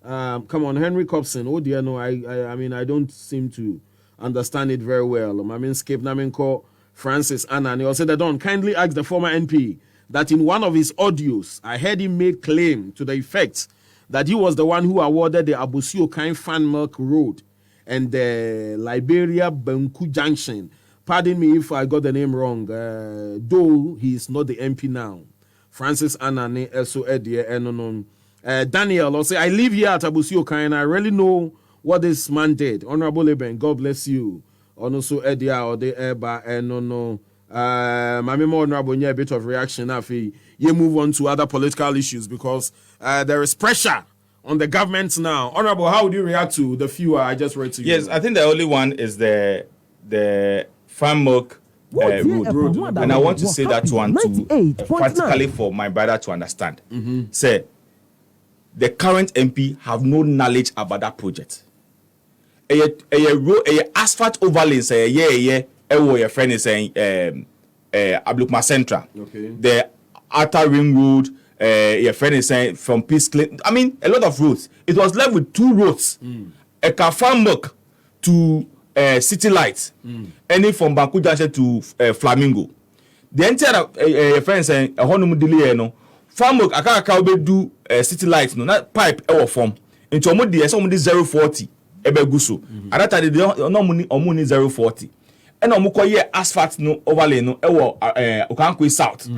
Come on, Henry Cobson. Oh dear, no. I mean, I don't seem to understand it very well. I mean, skip Namenko Francis Anna. He also said, "Don't kindly ask the former MP that in one of his audios, I heard him make claim to the effect that he was the one who awarded the Abusio Kain Fan Milk Road and the Liberia Benku Junction. Pardon me if I got the name wrong. Though he is not the MP now. Francis Anane also Daniel also I live here at Abusio Kain. I really know what this man did. Honorable Eben, God bless you. Also Edia or the Eba and no. My more honorable a bit of reaction you move on to other political issues because there is pressure on the government now. Honorable, how would you react to the few I just read to you? Yes, I think the only one is the farm milk road. And I want to say that one to practically for my brother to understand. Say, the current MP have no knowledge about that project. A asphalt overlay say your friend is saying Ablukma Central. Okay. The outer ring road, your friend is saying from Peace Clinic. I mean, a lot of roads. It was left with 2 roads. A Kafamok to City Lights. Any from Banku Junction to Flamingo. The entire friend is saying a honeymoon delay no. Famok akaka be do City Lights no. Not pipe or form. Into omudi somebody 040 ebeguso. At that time they no money 040. And omukoye asphalt no overlay no ewo Okankwe South.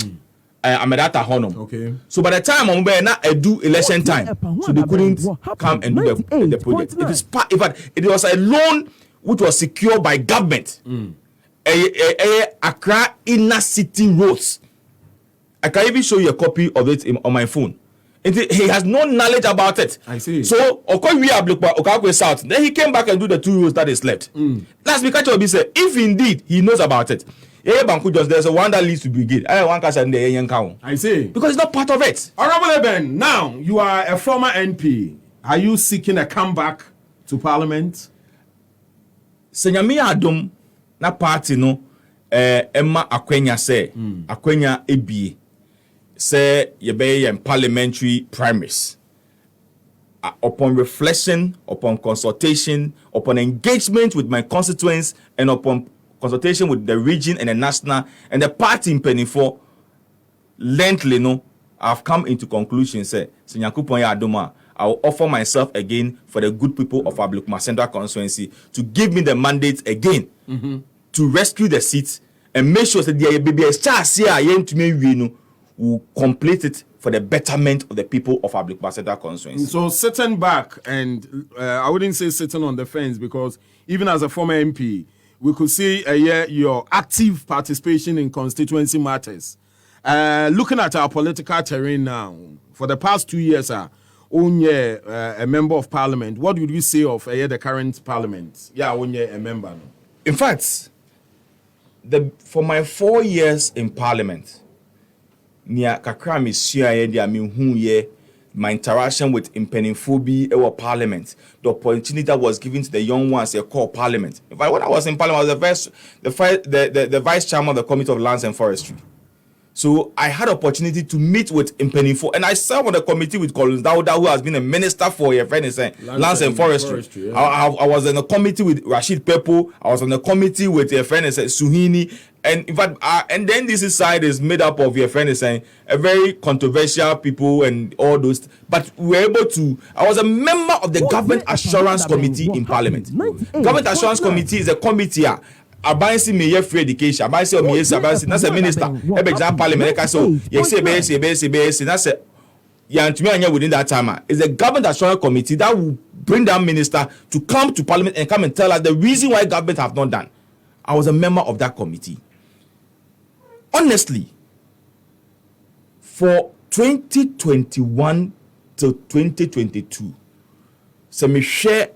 Amedata Honum. Okay. So by the time na do election time, so they couldn't come and do the project. It is part. In fact, it was a loan which was secured by government. Accra inner city roads. I can even show you a copy of it on my phone. He has no knowledge about it. I see. So Okankwe South. Then he came back and do the 2 roads that is left. That's because Obi said, if indeed he knows about it. There's a one that leads to brigade. I see. Because it's not part of it. Honorable Eben, now you are a former NP. Are you seeking a comeback to Parliament? Senyami Adom na party no Emma Akwenya say Akwenya ebie say yebe in parliamentary primaries. Upon reflection, upon consultation, upon engagement with my constituents, and upon consultation with the region and the national and the party in Penifo, lengthily no, I've come into conclusion say Senyakupon ya Adoma, I will offer myself again for the good people of Ablukma Central constituency to give me the mandate again to rescue the seats and make sure that the baby chance here to me will complete it for the betterment of the people of Ablukma Central constituency. So sitting back and I wouldn't say sitting on the fence, because even as a former MP, we could see your active participation in constituency matters. Looking at our political terrain now, for the past 2 years, a member of parliament, what would you say of the current parliament? Yeah, a member. No? In fact, for my 4 years in parliament, my interaction with Impenifo our parliament, the opportunity that was given to the young ones, a core parliament. In fact, when I was in parliament, I was the vice chairman of the Committee of Lands and Forestry. So I had opportunity to meet with Impenifo, and I served on the committee with Collins Dauda, who has been a minister for your friend Lands and Forestry. Yeah. I was in a committee with Rashid Pepo. I was on the committee with your friend Suhini. And in fact, and then this side is made up of your friend a very controversial people and all those. But we were able to. I was a member of the Government Assurance Committee in Parliament. Government Assurance Committee is a committee. Abansi me free education. Abansi me Abansi. That's a minister. Every exam Parliament. So you say BS. That's a. Yeah, to me, within that time, it's a Government Assurance Committee that will bring that minister to come to Parliament and come and tell us the reason why government have not done. I was a member of that committee. Honestly, for 2021 to 2022, so me share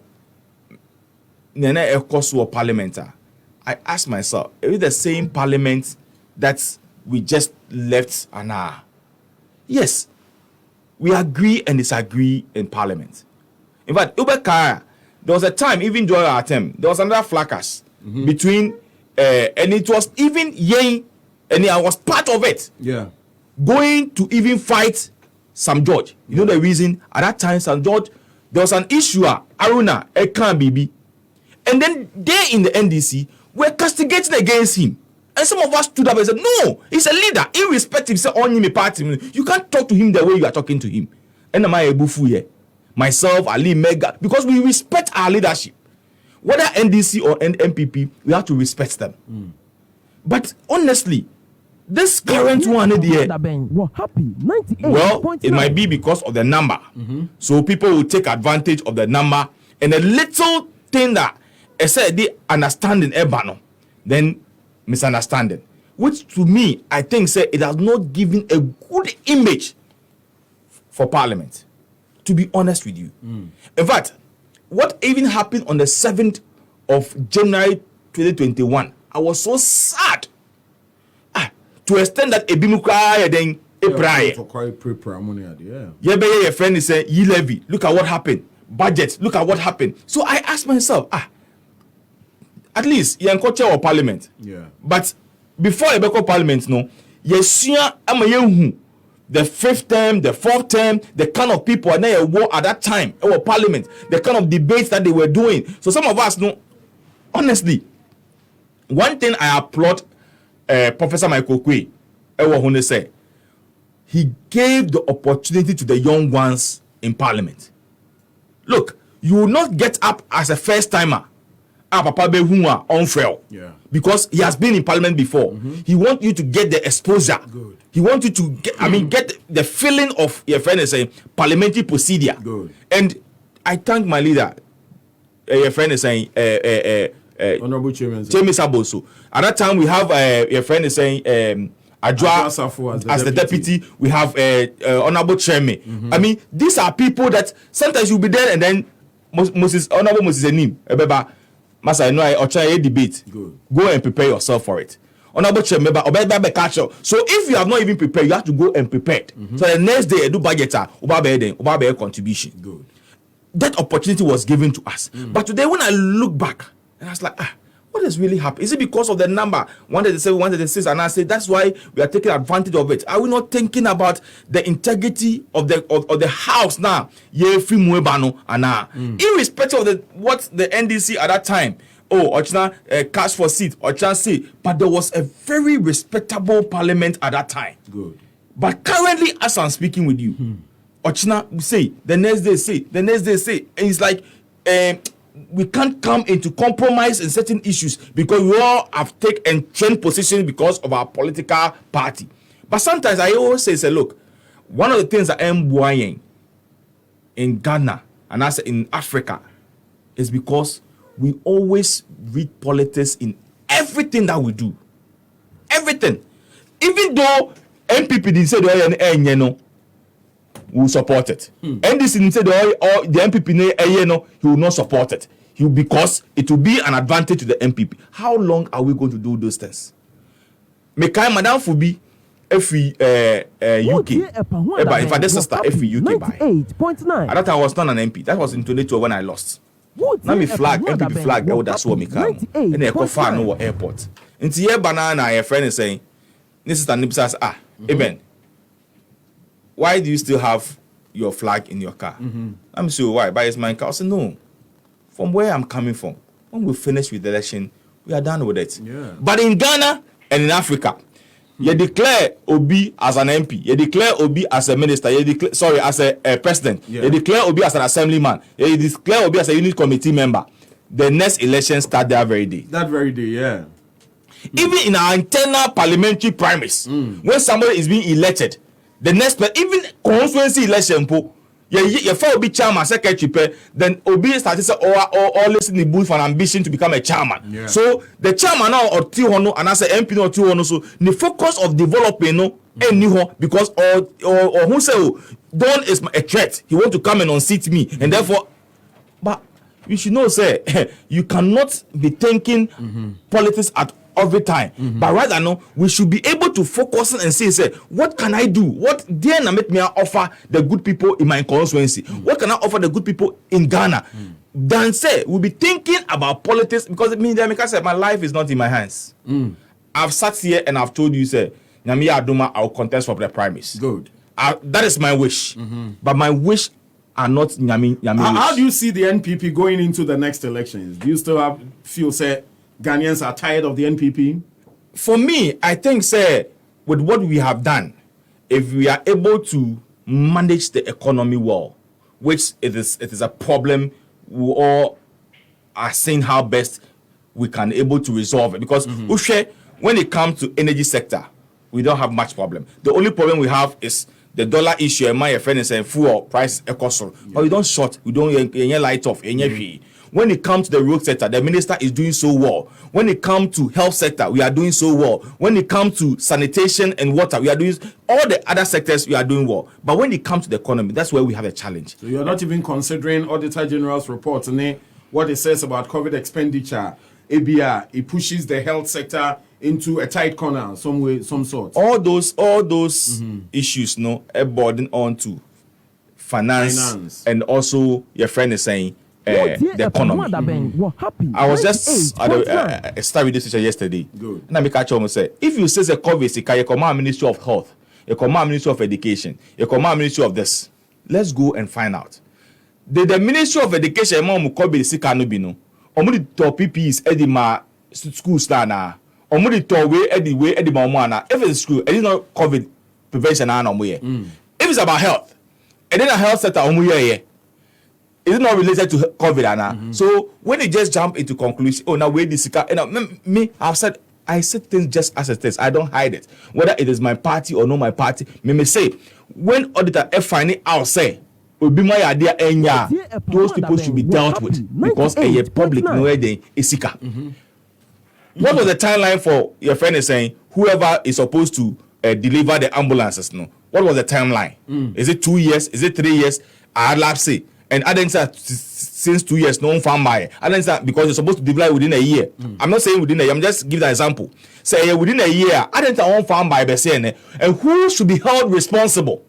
Nana Ekosu Parliament. I asked myself, is it the same parliament that we just left an hour? Yes, we agree and disagree in parliament. In fact, there was a time, even during our term, there was another fracas between, and it was even Yang. And I was part of it. Yeah. Going to even fight Sam George. You know the reason? At that time, Sam George, there was an issue, Aruna, Ekan Bibi. And then they in the NDC were castigating against him. And some of us stood up and said, no, he's a leader. Irrespective, say, on him, party. You can't talk to him the way you are talking to him. And am I a bufu myself, Ali, Mega, because we respect our leadership. Whether NDC or NPP, we have to respect them. But honestly, this current one here, well, it might be because of the number. So people will take advantage of the number, and a little thing that I said they understanding ebano, then misunderstanding. Which to me, I think say it has not given a good image for Parliament. To be honest with you. In fact, what even happened on the 7th of January 2021, I was so sad to extend that ebimu kra then a prayer. Yeah, your friend is saying, ye levy, look at what happened. Budget, look at what happened. So I asked myself, at least you culture or parliament. Yeah. But before you become parliament, no, the 5th term, the 4th term, the kind of people and then war at that time, or parliament, the kind of debates that they were doing. So some of us know, honestly, one thing I applaud Professor Michael Kwe, say, he gave the opportunity to the young ones in parliament. Look, you will not get up as a first timer. Papa Behunwa unfair. Yeah. Because he has been in parliament before. He wants you to get the exposure. Good. He wants you to get get the feeling of your friend is saying parliamentary procedure. Good. And I thank my leader. Your friend is saying Honorable Chairman Saboso. At that time we have your friend is saying Adwa as the deputy. We have Honorable Chairman. I mean, these are people that sometimes you'll be there and then Honorable Moses Enim Ebeba Master, I know I debate. Good. Go and prepare yourself for it. Honorable Chairman, so if you have not even prepared, you have to go and prepare. So the next day, do budget contribution. Good. That opportunity was given to us. But today, when I look back, and I was like, what has really happened? Is it because of the number 137, 136? And I say that's why we are taking advantage of it. Are we not thinking about the integrity of the house now? Irrespective of what the NDC at that time, cash for seat or chance say, but there was a very respectable parliament at that time. Good. But currently, as I'm speaking with you, Ochina say, the next day say, and it's like we can't come into compromise in certain issues because we all have taken entrenched positions because of our political party. But sometimes I always say, look, one of the things that I'm buying in Ghana and also in Africa is because we always read politics in everything that we do. Everything. Even though MPP didn't say the will support it. NDC didn't say the MPP he will not support it. Because it will be an advantage to the MPP. How long are we going to do those things? Mekai Madam Fubi every UK. In fact, this sister every UK by. At that time I was not an MP. That was in 2012 when I lost. Now me flag MPP flag that's what me can. And they go far no airport. Into here banana your friend is saying, this is the Nipsas Eben. Why do you still have your flag in your car? I'm sure why, but it's my car. I said no. From where I'm coming from, when we finish with the election, we are done with it. Yeah. But in Ghana and in Africa, you declare Obi as an MP, you declare Obi as a minister, as a president, you declare Obi as an assemblyman, you declare Obi as a unit committee member. The next election start that very day. That very day, yeah. Even in our internal parliamentary primaries, when somebody is being elected, the next, even constituency election, you will be chairman, secretary, then Obi started to or listen the booth for an ambition to become a chairman. Yeah. So the chairman now or Tihono and as a MP or Tihono, so the focus of developing because or who say Don is a threat. He want to come and unseat me, and therefore, but you should know, say you cannot be thinking politics at every time, but rather no, we should be able to focus and say, what can I do? What then make me offer the good people in my constituency? What can I offer the good people in Ghana? Then say we'll be thinking about politics because it means that my life is not in my hands. I've sat here and I've told you, say, Nyamiya Aduma, I'll contest for the primaries. Good. That is my wish, but my wish are not Nyami. How do you see the NPP going into the next elections? Do you still feel say Ghanaians are tired of the NPP? For me, I think, say, with what we have done, if we are able to manage the economy well, which it is a problem, we all are seeing how best we can able to resolve it. Because when it comes to energy sector, we don't have much problem. The only problem we have is the dollar issue. My friend is saying fuel price cost, but we don't short, we don't light off. When it comes to the road sector, the minister is doing so well. When it comes to health sector, we are doing so well. When it comes to sanitation and water, we are doing all the other sectors, we are doing well. But when it comes to the economy, that's where we have a challenge. So you are not even considering Auditor General's report and what it says about COVID expenditure. ABR, it pushes the health sector into a tight corner some way, some sort. All those issues, no, burden on to finance and also your friend is saying the economy. I was just at a Star Radio station yesterday. Good. And I make a chance say, if you say the COVID, you command Ministry of Health, you command Ministry of Education, you command Ministry of this. Let's go and find out. The Ministry of Education, mom COVID sika no bi no. Omo di top PPs edima schools na. Omo di top way edima na. If it's school, it is not COVID prevention na omo ye. If it's about health, and then a health center omo ye. Is it not related to COVID? So when they just jump into conclusion, oh, now wait this, and me, I said things just as it is. I don't hide it. Whether it is my party or not my party, me say when auditor find it out, say, will be my idea, and those people should be dealt with because a public no way is sicker. What was the timeline for your friend is saying? Whoever is supposed to deliver the ambulances, no. What was the timeline? Is it 2 years? Is it 3 years? I'd like to say. And I didn't say since 2 years, no one found by. I didn't say because you're supposed to deliver within a year. I'm not saying within a year. I'm just giving an example. Say within a year, I didn't say one found by and who should be held responsible?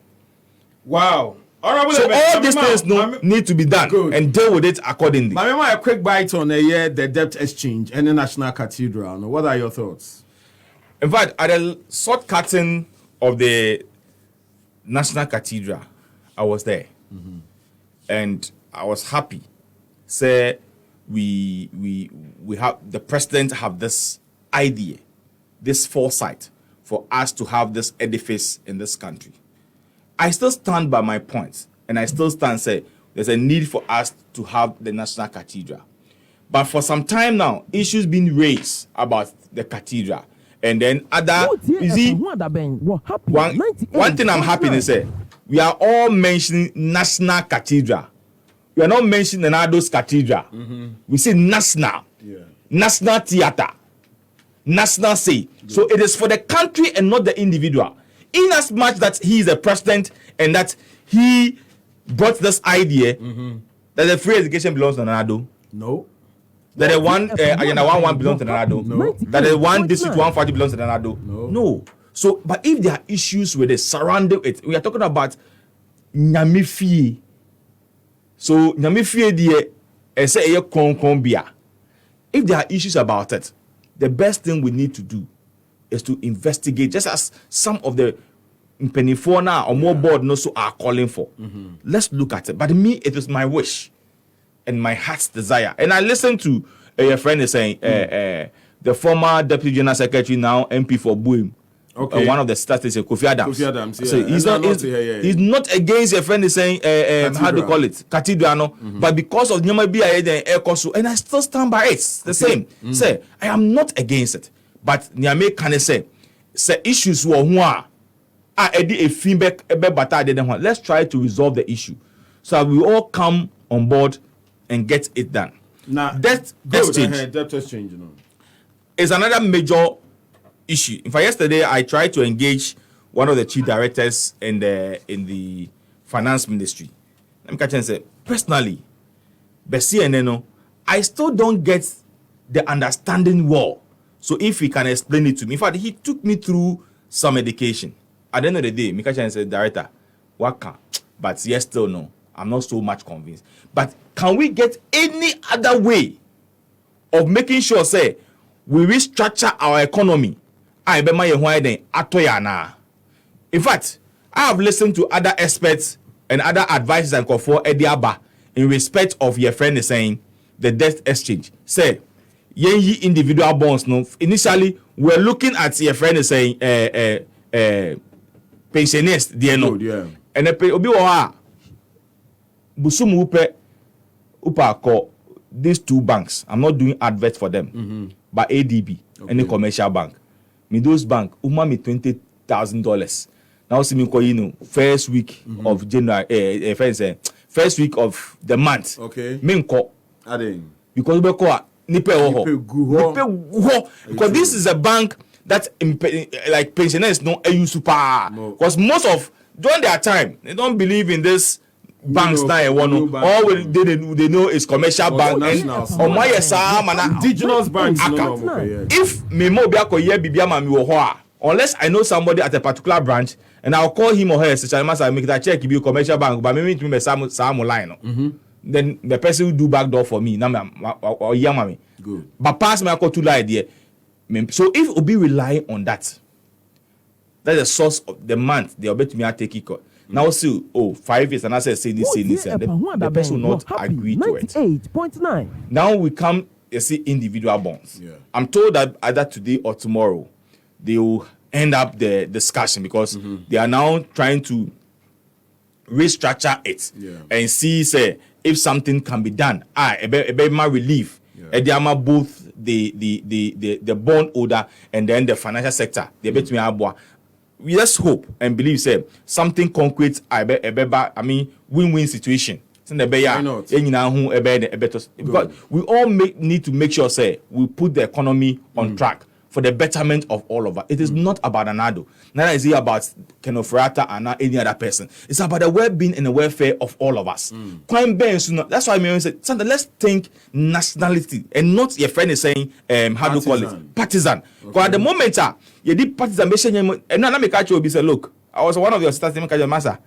Wow. So all these things need to be done and deal with it accordingly. I remember a quick bite on the debt exchange and the National Cathedral. Now, what are your thoughts? In fact, at the short cutting of the National Cathedral, I was there. And I was happy. Say we have the president have this idea, this foresight for us to have this edifice in this country. I still stand by my points, and I still stand say there's a need for us to have the National Cathedral. But for some time now, issues being raised about the cathedral, and then other you see one thing I'm happy to say. We are all mentioning National Cathedral. We are not mentioning Nado's Cathedral. We say National. National Theatre. National say. So it is for the country and not the individual. In as much that he is a president and that he brought this idea that the free education belongs to Nado. No. That the one agenda 1 belongs to Nado. No. That the one district 140 belongs to Nado. No. So, but if there are issues with it surrounding it, we are talking about Nyamifie. So, Nyamifie die say a konkombia. If there are issues about it, the best thing we need to do is to investigate, just as some of the Penifona or more board also are calling for. Let's look at it. But me, it is my wish and my heart's desire. And I listened to your friend is saying, the former Deputy General Secretary, now MP for Buim. Okay. One of the statistics, Kofi Adams. Yeah. So he's not against your friend is saying how to call it cathedral, no? But because of Nyama Bia and I still stand by it. The same. Say I am not against it, but Nyame can say issues were let's try to resolve the issue so we all come on board and get it done. Now debt exchange, is another major issue. In fact, yesterday I tried to engage one of the chief directors in the finance ministry. Let me catch and say, personally, I still don't get the understanding well. So if he can explain it to me. In fact, he took me through some education. At the end of the day, Mika Chan said, Director, waka. But yes, still no. I'm not so much convinced. But can we get any other way of making sure, say, we restructure our economy? In fact, I have listened to other experts and other advisors and call for Ediaba in respect of your friend is saying the debt exchange. Say, yenyi individual bonds. No, initially we're looking at your friend is saying pensioners. And obi wa busumu upa call these two banks. I'm not doing adverts for them, but ADB any commercial bank. Me those bank me $20,000. Now see me first week of January, first week of the month. Okay. Me because we call because this is a bank that like pensioners no use super because most of during their time they don't believe in this banks now one. All they know is commercial bank and indigenous banks. If me mo be unless I know somebody at a particular branch and I'll call him or her, such I must make that check if you commercial bank, but maybe to me some line. Then the person will do back door for me. Now or young mommy. Good. But pass me I call to lie there. So if Obi rely on that, that's the source of the month they bet me I take it. Now see, 5 years and I say this, the person will not agree to it. 98.9. Now we come, you see, individual bonds. Yeah. I'm told that either today or tomorrow they will end up the discussion because they are now trying to restructure it and see, say, if something can be done. A bit more relief. Both the bond holder and then the financial sector. They bet me we just hope and believe say something concrete. I mean win-win situation. Why not? But we all need to make sure say we put the economy on track for the betterment of all of us. It is not about Anado. Neither is it about Kenofrata and any other person. It's about the well-being and the welfare of all of us. That's why I say, Santa, let's think nationality and not your friend is saying, how do you call it? Partisan. Because at the moment, you did partisan, and now let me catch you and say, look, I was one of your sisters, Master.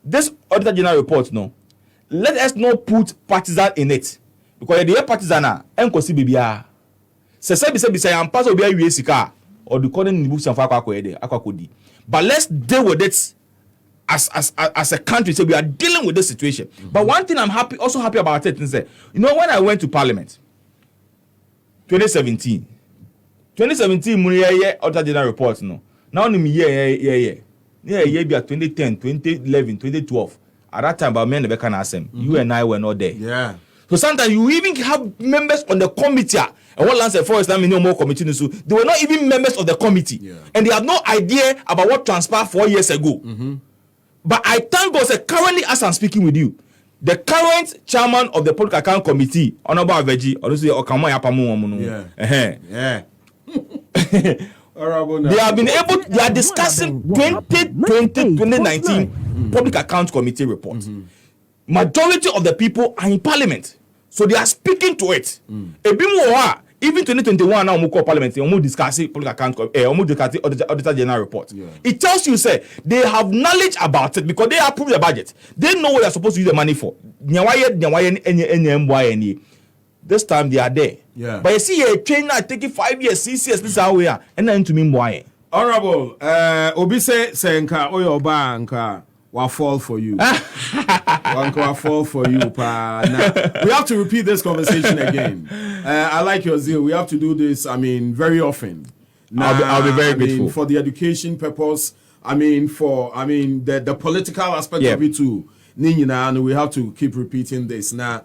This Auditor General report, no, let us not put partisan in it. Because the partisan, and Bibia. Say I'm part of the or the calling in the books of Aquakodi. But let's deal with it as a country. So we are dealing with this situation. But one thing I'm also happy about it is that, when I went to Parliament 2017, Muriye Auditor General report no. Now me yeah 2010, 2011, 2012. At that time, about me and the Bekan Assem, you and I were not there. Yeah. So sometimes you even have members on the committee. And what Lance for Islam no more committee, so they were not even members of the committee, and they have no idea about what transpired 4 years ago. But I thank God that currently, as I'm speaking with you, the current chairman of the Public Account Committee, Honorable Aveji, they have been able. They are discussing 2019 Public Account Committee report. Majority of the people are in Parliament, so they are speaking to it. Even 2021 now, we call Parliament, we discuss Public Account, we discuss Auditor General report. It tells you, say, they have knowledge about it because they approve the budget. They know what they are supposed to use the money for. This time they are there. But you see, a train now taking 5 years, 6 years, this is how we are, and then to me, why? Honorable, Obise Senka Oyoba Anka. Will fall for you. Will fall for you. Now, we have to repeat this conversation again. I like your zeal. We have to do this, very often. Now, I'll be very grateful. For the education purpose, the political aspect of it too. And we have to keep repeating this. Now,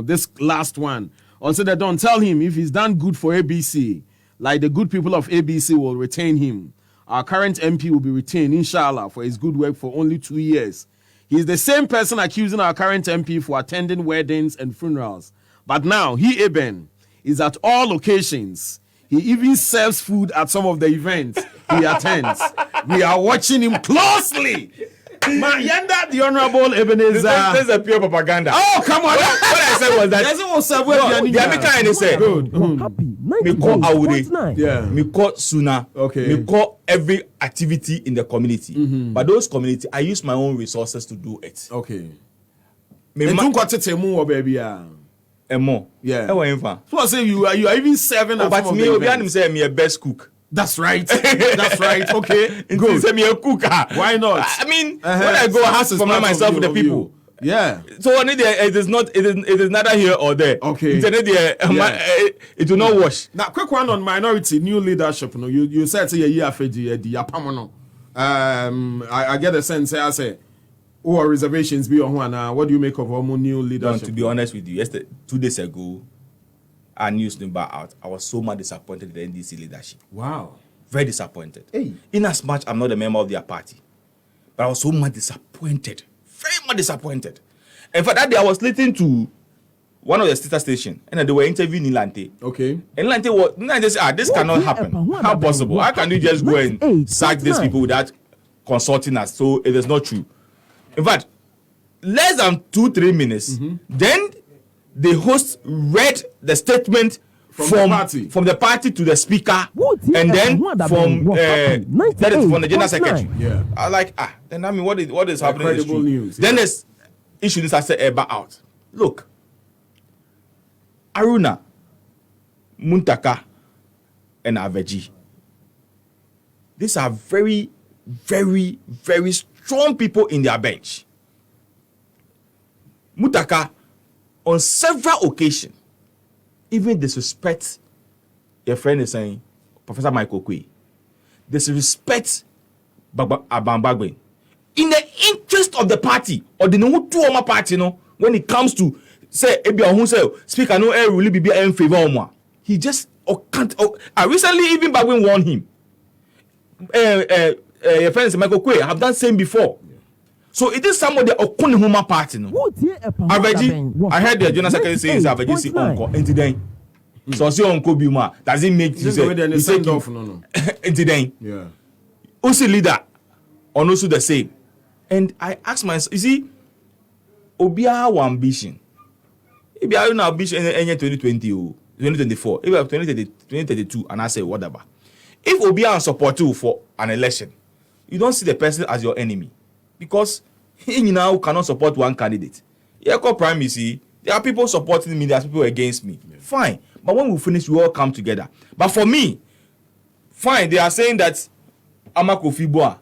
this last one. Also, they don't tell him if he's done good for ABC, like the good people of ABC will retain him. Our current MP will be retained, inshallah, for his good work for only 2 years. He's the same person accusing our current MP for attending weddings and funerals. But now, he, Eben, is at all locations. He even serves food at some of the events he attends. We are watching him closely. Yanda, the Honorable Ebenezer. This is a pure propaganda. Oh, come on. What I said was that. Good. Me call Awude. Me call Suna. Me call every activity in the community. But those community, I use my own resources to do it. Okay. Me baby. Emo. Yeah. So I say you are even serving at but me, Obianim say me a best cook. That's right. That's right. Okay. Good. Say me a cooker. Why not? I mean, when I go, I have to compare myself with the people. Yeah. So it is neither here or there. Okay. It will not wash. Now, quick one on minority, new leadership. You said say a year after I get a sense. I say, who are reservations be on one? What do you make of our new leadership? To be honest with you, 2 days ago, our news number out. I was so much disappointed in the NDC leadership. Wow. Very disappointed. Hey. In as much I'm not a member of their party, but I was so much disappointed. Very much disappointed. And for that day, I was listening to one of the sister stations, and they were interviewing Nartey. Okay. And Nartey said, this cannot happen. How possible? How can you just go and sack these people without consulting us, so it is not true. In fact, less than 2-3 minutes, then the host read the statement from the party to the speaker, and then from the general secretary. Yeah. I like then I mean what is happening? Incredible news. Then there's issues that say out. Look, Aruna, Muntaka, and Aveji. These are very, very, very strong people in their bench. Muntaka, on several occasions, even disrespect your friend is saying, Professor Michael Kwe, disrespect Abambagwe. In the interest of the party, or the no two of party, when it comes to say who say speaker no really be in favor of one. He just can't. Recently even Bagwin warned him. Your friends Michael Kwe have done same before. So it is somebody okun huma party no. Aveji, I heard the general secretary saying Aveji see uncle into then. So see uncle Bima does it make you say send off no. Into then. Yeah. Also leader on also the same. And I ask myself, you see, Obia our ambition. If you have an ambition in 2020 or 2024, if you have 2032, and I say whatever. If Obia support you for an election, you don't see the person as your enemy. Because he now cannot support one candidate. Yeah, prime, you see, there are people supporting me, there are people against me. Yeah. Fine. But when we finish, we all come together. But for me, fine, they are saying that Amako Fibua,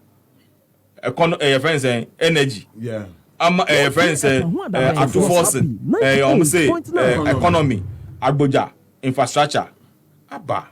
friends energy. Yeah. Friends Atu Force, say economy, Agboja, infrastructure. Abba.